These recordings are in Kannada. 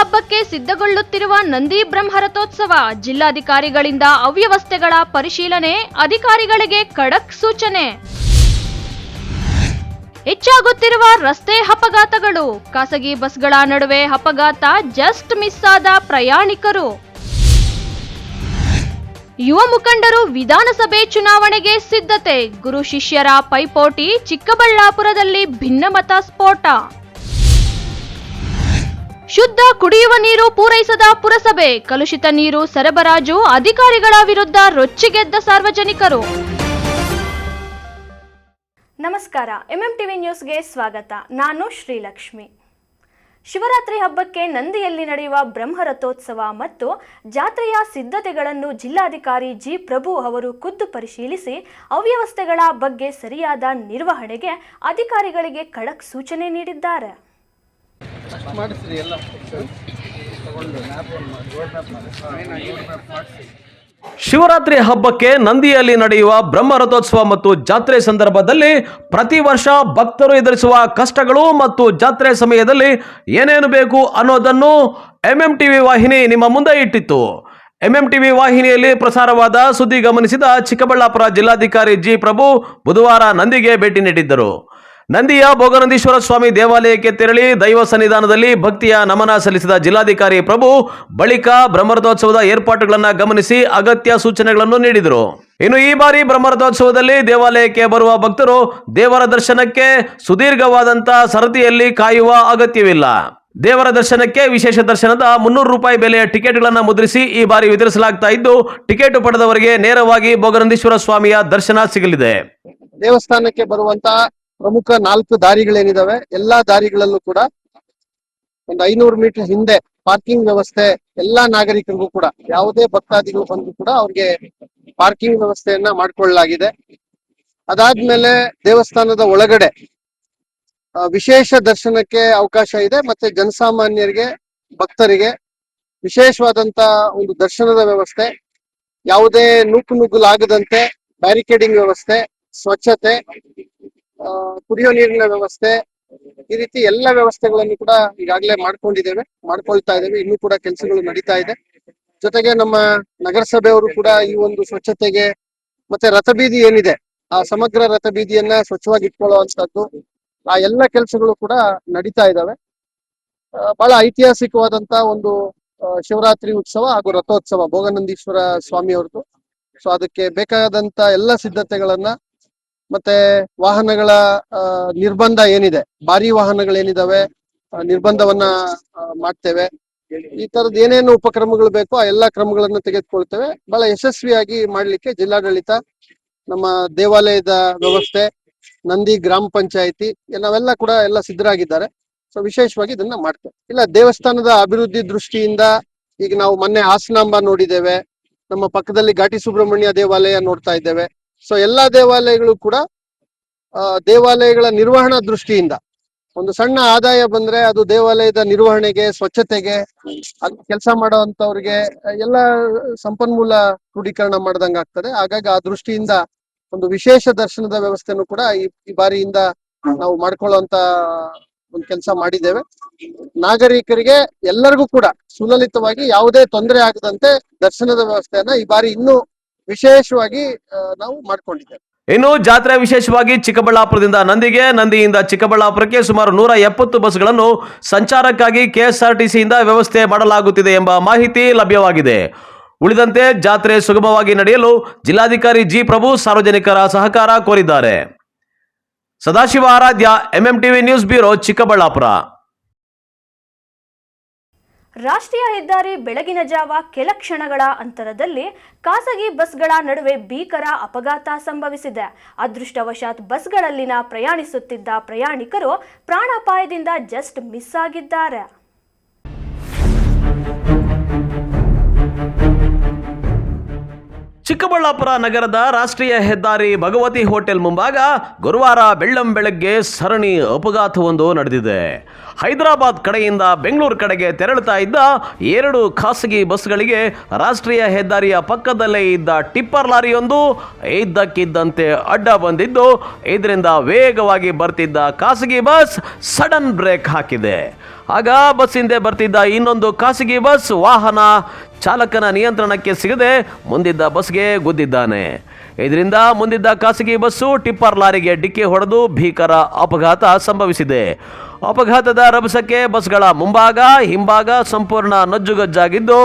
ಹಬ್ಬಕ್ಕೆ ಸಿದ್ಧಗೊಳ್ಳುತ್ತಿರುವ ನಂದಿ ಬ್ರಹ್ಮರಥೋತ್ಸವ. ಜಿಲ್ಲಾಧಿಕಾರಿಗಳಿಂದ ಅವ್ಯವಸ್ಥೆಗಳ ಪರಿಶೀಲನೆ, ಅಧಿಕಾರಿಗಳಿಗೆ ಖಡಕ್ ಸೂಚನೆ. ಹೆಚ್ಚಾಗುತ್ತಿರುವ ರಸ್ತೆ ಅಪಘಾತಗಳು. ಖಾಸಗಿ ಬಸ್ಗಳ ನಡುವೆ ಅಪಘಾತ, ಜಸ್ಟ್ ಮಿಸ್ ಆದ ಪ್ರಯಾಣಿಕರು. ಯುವ ಮುಖಂಡರು ವಿಧಾನಸಭೆ ಚುನಾವಣೆಗೆ ಸಿದ್ಧತೆ. ಗುರು ಶಿಷ್ಯರ ಪೈಪೋಟಿ. ಚಿಕ್ಕಬಳ್ಳಾಪುರದಲ್ಲಿ ಭಿನ್ನಮತ ಸ್ಫೋಟ. ಶುದ್ಧ ಕುಡಿಯುವ ನೀರು ಪೂರೈಸದ ಪುರಸಭೆ. ಕಲುಷಿತ ನೀರು ಸರಬರಾಜು. ಅಧಿಕಾರಿಗಳ ವಿರುದ್ಧ ರೊಚ್ಚಿಗೆದ್ದ ಸಾರ್ವಜನಿಕರು. ನಮಸ್ಕಾರ, ಎಂಎಂಟಿವಿ ನ್ಯೂಸ್ಗೆ ಸ್ವಾಗತ. ನಾನು ಶ್ರೀಲಕ್ಷ್ಮಿ. ಶಿವರಾತ್ರಿ ಹಬ್ಬಕ್ಕೆ ನಂದಿಯಲ್ಲಿ ನಡೆಯುವ ಬ್ರಹ್ಮರಥೋತ್ಸವ ಮತ್ತು ಜಾತ್ರೆಯ ಸಿದ್ಧತೆಗಳನ್ನು ಜಿಲ್ಲಾಧಿಕಾರಿ ಜಿ ಪ್ರಭು ಅವರು ಖುದ್ದು ಪರಿಶೀಲಿಸಿ ಅವ್ಯವಸ್ಥೆಗಳ ಬಗ್ಗೆ ಸರಿಯಾದ ನಿರ್ವಹಣೆಗೆ ಅಧಿಕಾರಿಗಳಿಗೆ ಖಡಕ್ ಸೂಚನೆ ನೀಡಿದ್ದಾರೆ. ಶಿವರಾತ್ರಿ ಹಬ್ಬಕ್ಕೆ ನಂದಿಯಲ್ಲಿ ನಡೆಯುವ ಬ್ರಹ್ಮರಥೋತ್ಸವ ಮತ್ತು ಜಾತ್ರೆ ಸಂದರ್ಭದಲ್ಲಿ ಪ್ರತಿ ವರ್ಷ ಭಕ್ತರು ಎದುರಿಸುವ ಕಷ್ಟಗಳು ಮತ್ತು ಜಾತ್ರೆ ಸಮಯದಲ್ಲಿ ಏನೇನು ಬೇಕು ಅನ್ನೋದನ್ನು ಎಂಎಂಟಿವಿ ವಾಹಿನಿ ನಿಮ್ಮ ಮುಂದೆ ಇಟ್ಟಿತ್ತು. ಎಂಎಂಟಿವಿ ವಾಹಿನಿಯಲ್ಲಿ ಪ್ರಸಾರವಾದ ಸುದ್ದಿ ಗಮನಿಸಿದ ಚಿಕ್ಕಬಳ್ಳಾಪುರ ಜಿಲ್ಲಾಧಿಕಾರಿ ಜಿ ಪ್ರಭು ಬುಧವಾರ ನಂದಿಗೆ ಭೇಟಿ ನೀಡಿದ್ದರು. ನಂದಿಯ ಭೋಗನಂದೀಶ್ವರ ಸ್ವಾಮಿ ದೇವಾಲಯಕ್ಕೆ ತೆರಳಿ ದೈವ ಸನ್ನಿಧಾನದಲ್ಲಿ ಭಕ್ತಿಯ ನಮನ ಸಲ್ಲಿಸಿದ ಜಿಲ್ಲಾಧಿಕಾರಿ ಪ್ರಭು ಬಳಿಕ ಬ್ರಹ್ಮರಥೋತ್ಸವದ ಏರ್ಪಾಟುಗಳನ್ನು ಗಮನಿಸಿ ಅಗತ್ಯ ಸೂಚನೆಗಳನ್ನು ನೀಡಿದರು. ಇನ್ನು ಈ ಬಾರಿ ಬ್ರಹ್ಮರಥೋತ್ಸವದಲ್ಲಿ ದೇವಾಲಯಕ್ಕೆ ಬರುವ ಭಕ್ತರು ದೇವರ ದರ್ಶನಕ್ಕೆ ಸುದೀರ್ಘವಾದಂತಹ ಸರದಿಯಲ್ಲಿ ಕಾಯುವ ಅಗತ್ಯವಿಲ್ಲ. ದೇವರ ದರ್ಶನಕ್ಕೆ ವಿಶೇಷ ದರ್ಶನದ 300 ರೂಪಾಯಿ ಬೆಲೆಯ ಟಿಕೆಟ್ಗಳನ್ನು ಮುದ್ರಿಸಿ ಈ ಬಾರಿ ವಿತರಿಸಲಾಗ್ತಾ ಇದ್ದು, ಟಿಕೆಟ್ ಪಡೆದವರಿಗೆ ನೇರವಾಗಿ ಭೋಗನಂದೀಶ್ವರ ಸ್ವಾಮಿಯ ದರ್ಶನ ಸಿಗಲಿದೆ. ದೇವಸ್ಥಾನಕ್ಕೆ ಬರುವಂತಹ ಪ್ರಮುಖ 4 ದಾರಿಗಳೇನಿದಾವೆ, ಎಲ್ಲಾ ದಾರಿಗಳಲ್ಲೂ ಕೂಡ ಒಂದು 500 ಮೀಟರ್ ಹಿಂದೆ ಪಾರ್ಕಿಂಗ್ ವ್ಯವಸ್ಥೆ ಎಲ್ಲಾ ನಾಗರಿಕರಿಗೂ ಕೂಡ, ಯಾವುದೇ ಭಕ್ತಾದಿಗಳು ಬಂದು ಕೂಡ ಅವ್ರಿಗೆ ಪಾರ್ಕಿಂಗ್ ವ್ಯವಸ್ಥೆಯನ್ನ ಮಾಡ್ಕೊಳ್ಳಲಾಗಿದೆ. ಅದಾದ್ಮೇಲೆ ದೇವಸ್ಥಾನದ ಒಳಗಡೆ ವಿಶೇಷ ದರ್ಶನಕ್ಕೆ ಅವಕಾಶ ಇದೆ. ಮತ್ತೆ ಜನಸಾಮಾನ್ಯರಿಗೆ, ಭಕ್ತರಿಗೆ ವಿಶೇಷವಾದಂತ ಒಂದು ದರ್ಶನದ ವ್ಯವಸ್ಥೆ, ಯಾವುದೇ ನುಗ್ಗುಲಾಗದಂತೆ ಬ್ಯಾರಿಕೇಡಿಂಗ್ ವ್ಯವಸ್ಥೆ, ಸ್ವಚ್ಛತೆ, ಕುಡಿಯೋ ನೀರಿನ ವ್ಯವಸ್ಥೆ, ಈ ರೀತಿ ಎಲ್ಲ ವ್ಯವಸ್ಥೆಗಳನ್ನು ಕೂಡ ಈಗಾಗಲೇ ಮಾಡ್ಕೊಳ್ತಾ ಇದ್ದೇವೆ. ಇನ್ನೂ ಕೂಡ ಕೆಲಸಗಳು ನಡೀತಾ ಇದೆ. ಜೊತೆಗೆ ನಮ್ಮ ನಗರಸಭೆಯವರು ಕೂಡ ಈ ಒಂದು ಸ್ವಚ್ಛತೆಗೆ ಮತ್ತೆ ರಥಬೀದಿ ಏನಿದೆ ಆ ಸಮಗ್ರ ರಥಬೀದಿಯನ್ನ ಸ್ವಚ್ಛವಾಗಿ ಇಟ್ಕೊಳ್ಳುವಂತದ್ದು, ಆ ಎಲ್ಲ ಕೆಲಸಗಳು ಕೂಡ ನಡೀತಾ ಇದ್ದಾವೆ. ಬಹಳ ಐತಿಹಾಸಿಕವಾದಂತ ಒಂದು ಶಿವರಾತ್ರಿ ಉತ್ಸವ ಹಾಗೂ ರಥೋತ್ಸವ ಭೋಗನಂದೀಶ್ವರ ಸ್ವಾಮಿ ಅವ್ರದ್ದು. ಸೊ ಅದಕ್ಕೆ ಬೇಕಾದಂತ ಎಲ್ಲ ಸಿದ್ಧತೆಗಳನ್ನ ಮತ್ತೆ ವಾಹನಗಳ ನಿರ್ಬಂಧ ಏನಿದೆ, ಭಾರಿ ವಾಹನಗಳೇನಿದಾವೆ ನಿರ್ಬಂಧವನ್ನ ಮಾಡ್ತೇವೆ. ಈ ತರದ ಏನೇನು ಉಪಕ್ರಮಗಳು ಬೇಕೋ ಆ ಎಲ್ಲಾ ಕ್ರಮಗಳನ್ನು ತೆಗೆದುಕೊಳ್ತೇವೆ. ಬಹಳ ಯಶಸ್ವಿಯಾಗಿ ಮಾಡ್ಲಿಕ್ಕೆ ಜಿಲ್ಲಾಡಳಿತ, ನಮ್ಮ ದೇವಾಲಯದ ವ್ಯವಸ್ಥೆ, ನಂದಿ ಗ್ರಾಮ ಪಂಚಾಯಿತಿ ನಾವೆಲ್ಲ ಕೂಡ ಎಲ್ಲ ಸಿದ್ಧರಾಗಿದ್ದಾರೆ. ಸೊ ವಿಶೇಷವಾಗಿ ಇದನ್ನ ಮಾಡ್ತೇವೆ. ಇಲ್ಲ, ದೇವಸ್ಥಾನದ ಅಭಿವೃದ್ಧಿ ದೃಷ್ಟಿಯಿಂದ ಈಗ ನಾವು ಮೊನ್ನೆ ಹಾಸನಾಂಬ ನೋಡಿದ್ದೇವೆ, ನಮ್ಮ ಪಕ್ಕದಲ್ಲಿ ಘಾಟಿ ಸುಬ್ರಹ್ಮಣ್ಯ ದೇವಾಲಯ ನೋಡ್ತಾ ಇದ್ದೇವೆ. ಸೊ ಎಲ್ಲಾ ದೇವಾಲಯಗಳು ಕೂಡ ದೇವಾಲಯಗಳ ನಿರ್ವಹಣಾ ದೃಷ್ಟಿಯಿಂದ ಒಂದು ಸಣ್ಣ ಆದಾಯ ಬಂದ್ರೆ ಅದು ದೇವಾಲಯದ ನಿರ್ವಹಣೆಗೆ, ಸ್ವಚ್ಛತೆಗೆ ಕೆಲಸ ಮಾಡುವಂತವ್ರಿಗೆ ಎಲ್ಲ ಸಂಪನ್ಮೂಲ ಕ್ರೋಢೀಕರಣ ಮಾಡ್ದಂಗ ಆಗ್ತದೆ. ಹಾಗಾಗಿ ಆ ದೃಷ್ಟಿಯಿಂದ ಒಂದು ವಿಶೇಷ ದರ್ಶನದ ವ್ಯವಸ್ಥೆನೂ ಕೂಡ ಈ ಬಾರಿಯಿಂದ ನಾವು ಮಾಡ್ಕೊಳ್ಳುವಂತ ಒಂದು ಕೆಲಸ ಮಾಡಿದ್ದೇವೆ. ನಾಗರಿಕರಿಗೆ ಎಲ್ಲರಿಗೂ ಕೂಡ ಸುಲಲಿತವಾಗಿ ಯಾವುದೇ ತೊಂದರೆ ಆಗದಂತೆ ದರ್ಶನದ ವ್ಯವಸ್ಥೆಯನ್ನ ಈ ಬಾರಿ ಇನ್ನೂ ವಿಶೇಷವಾಗಿ ನಾವು ಮಾಡ್ಕೊಂಡಿದ್ದೇವೆ. ಇನ್ನು ಜಾತ್ರೆ ವಿಶೇಷವಾಗಿ ಚಿಕ್ಕಬಳ್ಳಾಪುರದಿಂದ ನಂದಿಗೆ, ನಂದಿಯಿಂದ ಚಿಕ್ಕಬಳ್ಳಾಪುರಕ್ಕೆ ಸುಮಾರು 170 ಬಸ್ಗಳನ್ನು ಸಂಚಾರಕ್ಕಾಗಿ ಕೆಎಸ್ಆರ್ಟಿಸಿಯಿಂದ ವ್ಯವಸ್ಥೆ ಮಾಡಲಾಗುತ್ತಿದೆ ಎಂಬ ಮಾಹಿತಿ ಲಭ್ಯವಾಗಿದೆ. ಉಳಿದಂತೆ ಜಾತ್ರೆ ಸುಗಮವಾಗಿ ನಡೆಯಲು ಜಿಲ್ಲಾಧಿಕಾರಿ ಜಿ ಪ್ರಭು ಸಾರ್ವಜನಿಕರ ಸಹಕಾರ ಕೋರಿದ್ದಾರೆ. ಸದಾಶಿವ ಆರಾಧ್ಯ, ಎಂಎಂಟಿವಿ ನ್ಯೂಸ್ ಬ್ಯೂರೋ, ಚಿಕ್ಕಬಳ್ಳಾಪುರ. ರಾಷ್ಟ್ರೀಯ ಹೆದ್ದಾರಿ ಬೆಳಗಿನ ಜಾವ ಕೆಲ ಕ್ಷಣಗಳ ಅಂತರದಲ್ಲಿ ಖಾಸಗಿ ಬಸ್ಗಳ ನಡುವೆ ಭೀಕರ ಅಪಘಾತ ಸಂಭವಿಸಿದೆ. ಅದೃಷ್ಟವಶಾತ್ ಬಸ್ಗಳಲ್ಲಿನ ಪ್ರಯಾಣಿಸುತ್ತಿದ್ದ ಪ್ರಯಾಣಿಕರು ಪ್ರಾಣಾಪಾಯದಿಂದ ಜಸ್ಟ್ ಮಿಸ್ ಆಗಿದ್ದಾರೆ. ಚಿಕ್ಕಬಳ್ಳಾಪುರ ನಗರದ ರಾಷ್ಟ್ರೀಯ ಹೆದ್ದಾರಿ ಭಗವತಿ ಹೋಟೆಲ್ ಮುಂಭಾಗ ಗುರುವಾರ ಬೆಳ್ಳಂಬೆಳಗ್ಗೆ ಸರಣಿ ಅಪಘಾತವೊಂದು ನಡೆದಿದೆ. ಹೈದರಾಬಾದ್ ಕಡೆಯಿಂದ ಬೆಂಗಳೂರು ಕಡೆಗೆ ತೆರಳುತ್ತಾ ಇದ್ದ 2 ಖಾಸಗಿ ಬಸ್ಗಳಿಗೆ ರಾಷ್ಟ್ರೀಯ ಹೆದ್ದಾರಿಯ ಪಕ್ಕದಲ್ಲೇ ಇದ್ದ ಟಿಪ್ಪರ್ ಲಾರಿಯೊಂದು ಇದ್ದಕ್ಕಿದ್ದಂತೆ ಅಡ್ಡ ಬಂದಿದ್ದು, ಇದರಿಂದ ವೇಗವಾಗಿ ಬರ್ತಿದ್ದ ಖಾಸಗಿ ಬಸ್ ಸಡನ್ ಬ್ರೇಕ್ ಹಾಕಿದೆ. ಆಗ ಬಸ್ ಹಿಂದೆ ಬರ್ತಿದ್ದ ಇನ್ನೊಂದು ಖಾಸಗಿ ಬಸ್ ವಾಹನ ಚಾಲಕನ ನಿಯಂತ್ರಣಕ್ಕೆ ಸಿಗದೆ ಮುಂದಿದ್ದ ಬಸ್ಗೆ ಗುದ್ದಿದ್ದಾನೆ. ಇದರಿಂದ ಮುಂದಿದ್ದ ಖಾಸಗಿ ಬಸ್ಸು ಟಿಪ್ಪರ್ ಲಾರಿಗೆ ಡಿಕ್ಕಿ ಹೊಡೆದು ಭೀಕರ ಅಪಘಾತ ಸಂಭವಿಸಿದೆ. ಅಪಘಾತದ ರಭಸಕ್ಕೆ ಬಸ್ಗಳ ಮುಂಭಾಗ ಹಿಂಭಾಗ ಸಂಪೂರ್ಣ ನಜ್ಜುಗಜ್ಜಾಗಿದ್ದು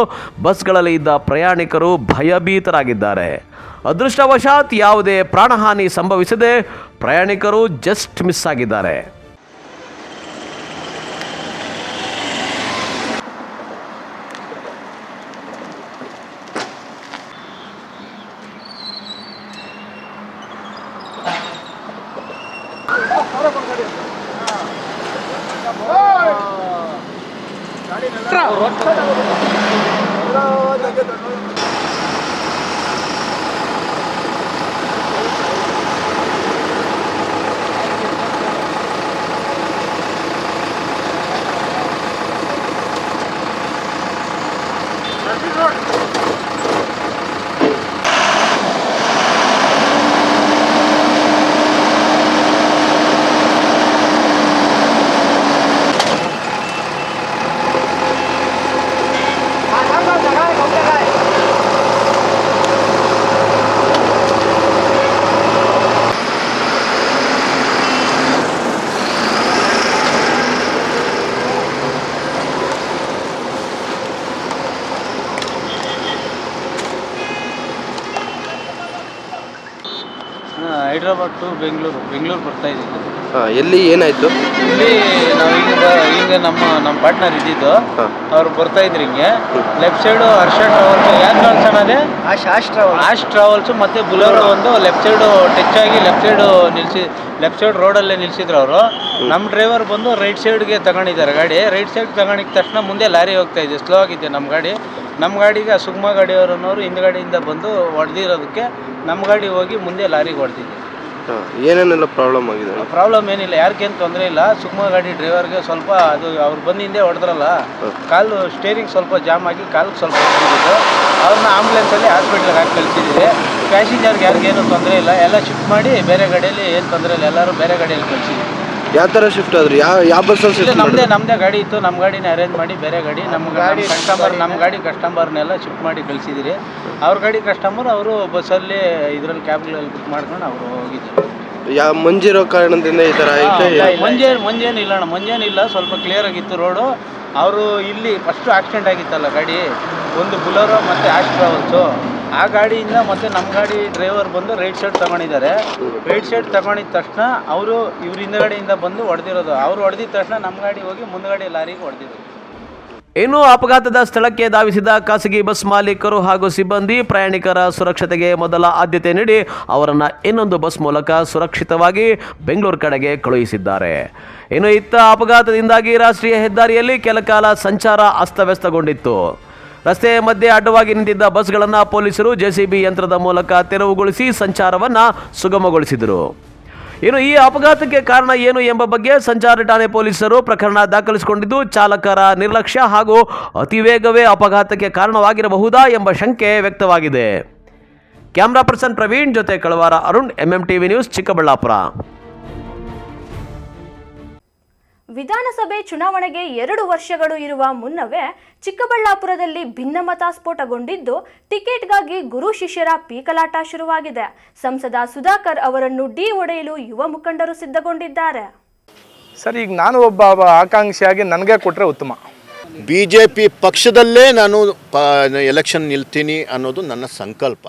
ಬಸ್ಗಳಲ್ಲಿ ಇದ್ದ ಪ್ರಯಾಣಿಕರು ಭಯಭೀತರಾಗಿದ್ದಾರೆ. ಅದೃಷ್ಟವಶಾತ್ ಯಾವುದೇ ಪ್ರಾಣಹಾನಿ ಸಂಭವಿಸದೆ ಪ್ರಯಾಣಿಕರು ಜಸ್ಟ್ ಮಿಸ್ ಆಗಿದ್ದಾರೆ. ಹೈದ್ರಾಬಾದ್ ಟು ಬೆಂಗಳೂರು ಬರ್ತಾ ಇದ್ದೀವಿ. ಎಲ್ಲಿ ಏನಾಯ್ತು? ಇಲ್ಲಿ ನಾವು ಈಗ ನಮ್ಮ ಪಾರ್ಟ್ನರ್ ಇದ್ದಿದ್ದು ಅವ್ರು ಬರ್ತಾ ಇದ್ರು. ಹಿಂಗೆ ಲೆಫ್ಟ್ ಸೈಡು ಹರ್ಷ ಟ್ರಾವೆಲ್ಸ್ ಯಾರು ಟ್ರಾವೆಲ್ಸ್ ಅನ್ನೋದೇ ಆಶ್ ಟ್ರಾವೆಲ್ಸ್ ಮತ್ತು ಬುಲೋರೋ ಒಂದು ಲೆಫ್ಟ್ ಸೈಡು ಟಚ್ ಆಗಿ ಲೆಫ್ಟ್ ಸೈಡ್ ರೋಡಲ್ಲೇ ನಿಲ್ಸಿದ್ರು ಅವರು. ನಮ್ಮ ಡ್ರೈವರ್ ಬಂದು ರೈಟ್ ಸೈಡ್ಗೆ ತಗೊಂಡಿದ್ದಾರೆ ಗಾಡಿ. ರೈಟ್ ಸೈಡ್ ತಗೊಂಡಿದ್ದ ತಕ್ಷಣ ಮುಂದೆ ಲಾರಿ ಹೋಗ್ತಾ ಇದೆ, ಸ್ಲೋ ಆಗಿದೆ ನಮ್ಮ ಗಾಡಿಗೆ ಸುಗ್ಮ ಗಾಡಿಯವರನ್ನೋರು ಹಿಂದ್ಗಡೆಯಿಂದ ಬಂದು ಹೊಡೆದಿರೋದಕ್ಕೆ ನಮ್ಮ ಗಾಡಿ ಹೋಗಿ ಮುಂದೆ ಲಾರಿಗೆ ಹೊಡೆದಿದೆ. ಏನೇನೆಲ್ಲ ಪ್ರಾಬ್ಲಮ್ ಆಗಿದೆ? ಪ್ರಾಬ್ಲಮ್ ಏನಿಲ್ಲ, ಯಾರಿಗೇನು ತೊಂದರೆ ಇಲ್ಲ. ಸುಗ್ಮ ಗಾಡಿ ಡ್ರೈವರ್ಗೆ ಸ್ವಲ್ಪ ಅದು ಅವ್ರು ಬಂದು ಹಿಂದೆ ಹೊಡೆದ್ರಲ್ಲ, ಕಾಲು ಸ್ಟೇರಿಂಗ್ ಸ್ವಲ್ಪ ಜಾಮ್ ಆಗಿ ಕಾಲಿಗೆ ಸ್ವಲ್ಪ ಹೊಡೆದಿದ್ದು. ಅವ್ರನ್ನ ಆಂಬುಲೆನ್ಸಲ್ಲಿ ಹಾಸ್ಪಿಟ್ಲಿಗೆ ಹಾಕಿ ಕಳಿಸಿದ್ದೀವಿ. ಪ್ಯಾಸೆಂಜರ್ಗೆ ಯಾರಿಗೇನು ತೊಂದರೆ ಇಲ್ಲ, ಎಲ್ಲ ಶಿಫ್ಟ್ ಮಾಡಿ ಬೇರೆ ಗಾಡಿಯಲ್ಲಿ ಏನು ತೊಂದರೆ ಇಲ್ಲ, ಎಲ್ಲರೂ ಬೇರೆ ಗಾಡಿಯಲ್ಲಿ ಕಳಿಸಿದ್ದೀವಿ. ಯಾವ ಥರ ಶಿಫ್ಟ್ ಆದ್ರಿ? ಯಾವ ಬಸ್ಸಲ್ಲಿ ಶಿಫ್ಟ್? ನಮ್ಮದೇ ಗಾಡಿ ಇತ್ತು, ನಮ್ಮ ಗಾಡಿನ ಅರೇಂಜ್ ಮಾಡಿ ಬೇರೆ ಗಾಡಿ ನಮ್ಮ ಗಾಡಿ ಕಸ್ಟಮರ್ನೆಲ್ಲ ಶಿಫ್ಟ್ ಮಾಡಿ ಕಳಿಸಿದಿರಿ. ಅವ್ರ ಗಾಡಿ ಕಸ್ಟಮರ್ ಅವರು ಬಸ್ಸಲ್ಲಿ ಇದರಲ್ಲಿ ಕ್ಯಾಬ್ಗಳಲ್ಲಿ ಬುಕ್ ಮಾಡ್ಕೊಂಡು ಅವರು ಹೋಗಿದ್ರು. ಮಂಜಿರೋ ಕಾರಣದಿಂದ ಈ ಥರ ಮಂಜೇನಿಲ್ಲ ಅಣ್ಣ, ಮಂಜೇನಿಲ್ಲ, ಸ್ವಲ್ಪ ಕ್ಲಿಯರ್ ಆಗಿತ್ತು ರೋಡು. ಅವರು ಇಲ್ಲಿ ಫಸ್ಟು ಆಕ್ಸಿಡೆಂಟ್ ಆಗಿತ್ತಲ್ಲ ಗಾಡಿ, ಒಂದು ಬುಲೋರೋ ಮತ್ತು ಆಶ್ ಟ್ರಾವೆಲ್ಸು, ಆ ಗಾಡಿಯಿಂದ ಮತ್ತು ನಮ್ಮ ಗಾಡಿ ಡ್ರೈವರ್ ಬಂದು ರೈಟ್ ಸೈಡ್ ತಗೊಂಡಿದ್ದಾರೆ. ರೈಟ್ ಸೈಡ್ ತಗೊಂಡಿದ ತಕ್ಷಣ ಅವರು ಇವ್ರ ಹಿಂದಗಡೆಯಿಂದ ಬಂದು ಹೊಡೆದಿರೋದು. ಅವ್ರು ಹೊಡೆದಿದ ತಕ್ಷಣ ನಮ್ಮ ಗಾಡಿ ಹೋಗಿ ಮುಂದಗಡೆ ಲಾರಿಗೆ ಹೊಡೆದಿರೋದು. ಇನ್ನು ಅಪಘಾತದ ಸ್ಥಳಕ್ಕೆ ಧಾವಿಸಿದ ಖಾಸಗಿ ಬಸ್ ಮಾಲೀಕರು ಹಾಗೂ ಸಿಬ್ಬಂದಿ ಪ್ರಯಾಣಿಕರ ಸುರಕ್ಷತೆಗೆ ಮೊದಲ ಆದ್ಯತೆ ನೀಡಿ ಅವರನ್ನು ಇನ್ನೊಂದು ಬಸ್ ಮೂಲಕ ಸುರಕ್ಷಿತವಾಗಿ ಬೆಂಗಳೂರು ಕಡೆಗೆ ಕಳುಹಿಸಿದ್ದಾರೆ. ಇನ್ನು ಇತ್ತ ಅಪಘಾತದಿಂದಾಗಿ ರಾಷ್ಟ್ರೀಯ ಹೆದ್ದಾರಿಯಲ್ಲಿ ಕೆಲ ಕಾಲ ಸಂಚಾರ ಅಸ್ತವ್ಯಸ್ತಗೊಂಡಿತ್ತು. ರಸ್ತೆ ಮಧ್ಯೆ ಅಡ್ಡವಾಗಿ ನಿಂತಿದ್ದ ಬಸ್ಗಳನ್ನು ಪೊಲೀಸರು ಜೆಸಿಬಿ ಯಂತ್ರದ ಮೂಲಕ ತೆರವುಗೊಳಿಸಿ ಸಂಚಾರವನ್ನು ಸುಗಮಗೊಳಿಸಿದರು. ಇನ್ನು ಈ ಅಪಘಾತಕ್ಕೆ ಕಾರಣ ಏನು ಎಂಬ ಬಗ್ಗೆ ಸಂಚಾರ ಠಾಣೆ ಪೊಲೀಸರು ಪ್ರಕರಣ ದಾಖಲಿಸಿಕೊಂಡಿದ್ದು, ಚಾಲಕರ ನಿರ್ಲಕ್ಷ್ಯ ಹಾಗೂ ಅತಿವೇಗವೇ ಅಪಘಾತಕ್ಕೆ ಕಾರಣವಾಗಿರಬಹುದಾ ಎಂಬ ಶಂಕೆ ವ್ಯಕ್ತವಾಗಿದೆ. ಕ್ಯಾಮ್ರಾ ಪರ್ಸನ್ ಪ್ರವೀಣ್ ಜೊತೆ ಕಳವಾರ ಅರುಣ್, ಎಂಎಂಟಿವಿ ನ್ಯೂಸ್, ಚಿಕ್ಕಬಳ್ಳಾಪುರ. ವಿಧಾನಸಭೆ ಚುನಾವಣೆಗೆ 2 ವರ್ಷಗಳು ಇರುವ ಮುನ್ನವೇ ಚಿಕ್ಕಬಳ್ಳಾಪುರದಲ್ಲಿ ಭಿನ್ನಮತ ಸ್ಫೋಟಗೊಂಡಿದ್ದು, ಟಿಕೆಟ್ಗಾಗಿ ಗುರು ಶಿಷ್ಯರ ಪೀಕಲಾಟ ಶುರುವಾಗಿದೆ. ಸಂಸದ ಸುಧಾಕರ್ ಅವರನ್ನು ಡಿ ಹೊಡೆಯಲು ಯುವ ಮುಖಂಡರು ಸಿದ್ಧಗೊಂಡಿದ್ದಾರೆ. ಸರ್, ಈಗ ನಾನು ಒಬ್ಬ ಆಕಾಂಕ್ಷಿಯಾಗಿ ನನಗೆ ಕೊಟ್ಟರೆ ಉತ್ತಮ. ಬಿಜೆಪಿ ಪಕ್ಷದಲ್ಲೇ ನಾನು ಎಲೆಕ್ಷನ್ ನಿಲ್ತೀನಿ ಅನ್ನೋದು ನನ್ನ ಸಂಕಲ್ಪ.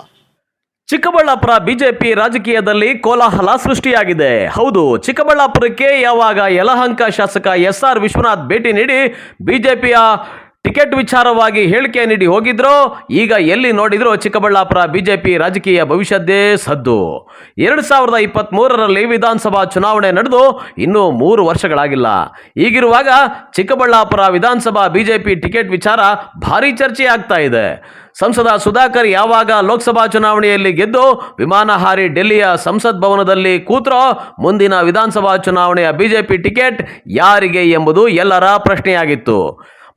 ಚಿಕ್ಕಬಳ್ಳಾಪುರ ಬಿಜೆಪಿ ರಾಜಕೀಯದಲ್ಲಿ ಕೋಲಾಹಲ ಸೃಷ್ಟಿಯಾಗಿದೆ. ಹೌದು, ಚಿಕ್ಕಬಳ್ಳಾಪುರಕ್ಕೆ ಯಾವಾಗ ಯಲಹಂಕ ಶಾಸಕ ಎಸ್ಆರ್ ವಿಶ್ವನಾಥ್ ಭೇಟಿ ನೀಡಿ ಬಿಜೆಪಿಯ ಟಿಕೆಟ್ ವಿಚಾರವಾಗಿ ಹೇಳಿಕೆ ನೀಡಿ ಹೋಗಿದ್ರು, ಈಗ ಎಲ್ಲಿ ನೋಡಿದ್ರು ಚಿಕ್ಕಬಳ್ಳಾಪುರ ಬಿಜೆಪಿ ರಾಜಕೀಯ ಭವಿಷ್ಯದ್ದೇ ಸದ್ದು. 2023ರಲ್ಲಿ ವಿಧಾನಸಭಾ ಚುನಾವಣೆ ನಡೆದು ಇನ್ನೂ 3 ವರ್ಷಗಳಾಗಿಲ್ಲ. ಹೀಗಿರುವಾಗ ಚಿಕ್ಕಬಳ್ಳಾಪುರ ವಿಧಾನಸಭಾ ಬಿಜೆಪಿ ಟಿಕೆಟ್ ವಿಚಾರ ಭಾರೀ ಚರ್ಚೆ ಆಗ್ತಾ ಇದೆ. ಸಂಸದ ಸುಧಾಕರ್ ಯಾವಾಗ ಲೋಕಸಭಾ ಚುನಾವಣೆಯಲ್ಲಿ ಗೆದ್ದು ವಿಮಾನ ಹಾರಿ ಡೆಲ್ಲಿಯ ಸಂಸತ್ ಭವನದಲ್ಲಿ ಕೂತ್ರೋ, ಮುಂದಿನ ವಿಧಾನಸಭಾ ಚುನಾವಣೆಯ ಬಿಜೆಪಿ ಟಿಕೆಟ್ ಯಾರಿಗೆ ಎಂಬುದು ಎಲ್ಲರ ಪ್ರಶ್ನೆಯಾಗಿತ್ತು.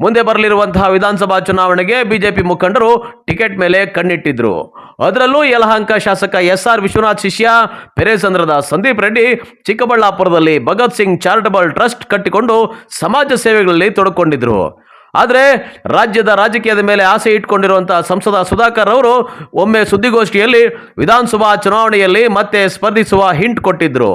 ಮುಂದೆ ಬರಲಿರುವಂತಹ ವಿಧಾನಸಭಾ ಚುನಾವಣೆಗೆ ಬಿಜೆಪಿ ಮುಖಂಡರು ಟಿಕೆಟ್ ಮೇಲೆ ಕಣ್ಣಿಟ್ಟಿದ್ರು. ಅದರಲ್ಲೂ ಯಲಹಂಕ ಶಾಸಕ ಎಸ್ಆರ್ ವಿಶ್ವನಾಥ್ ಶಿಷ್ಯ ಪೆರೇಸಂದ್ರದ ಸಂದೀಪ್ ರೆಡ್ಡಿ ಚಿಕ್ಕಬಳ್ಳಾಪುರದಲ್ಲಿ ಭಗತ್ ಸಿಂಗ್ ಚಾರಿಟಬಲ್ ಟ್ರಸ್ಟ್ ಕಟ್ಟಿಕೊಂಡು ಸಮಾಜ ಸೇವೆಗಳಲ್ಲಿ ತೊಡಕೊಂಡಿದ್ರು. ಆದರೆ ರಾಜ್ಯದ ರಾಜಕೀಯದ ಮೇಲೆ ಆಸೆ ಇಟ್ಕೊಂಡಿರುವಂತಹ ಸಂಸದ ಸುಧಾಕರ್ ಅವರು ಒಮ್ಮೆ ಸುದ್ದಿಗೋಷ್ಠಿಯಲ್ಲಿ ವಿಧಾನಸಭಾ ಚುನಾವಣೆಯಲ್ಲಿ ಮತ್ತೆ ಸ್ಪರ್ಧಿಸುವ ಹಿಂಟ್ ಕೊಟ್ಟಿದ್ರು.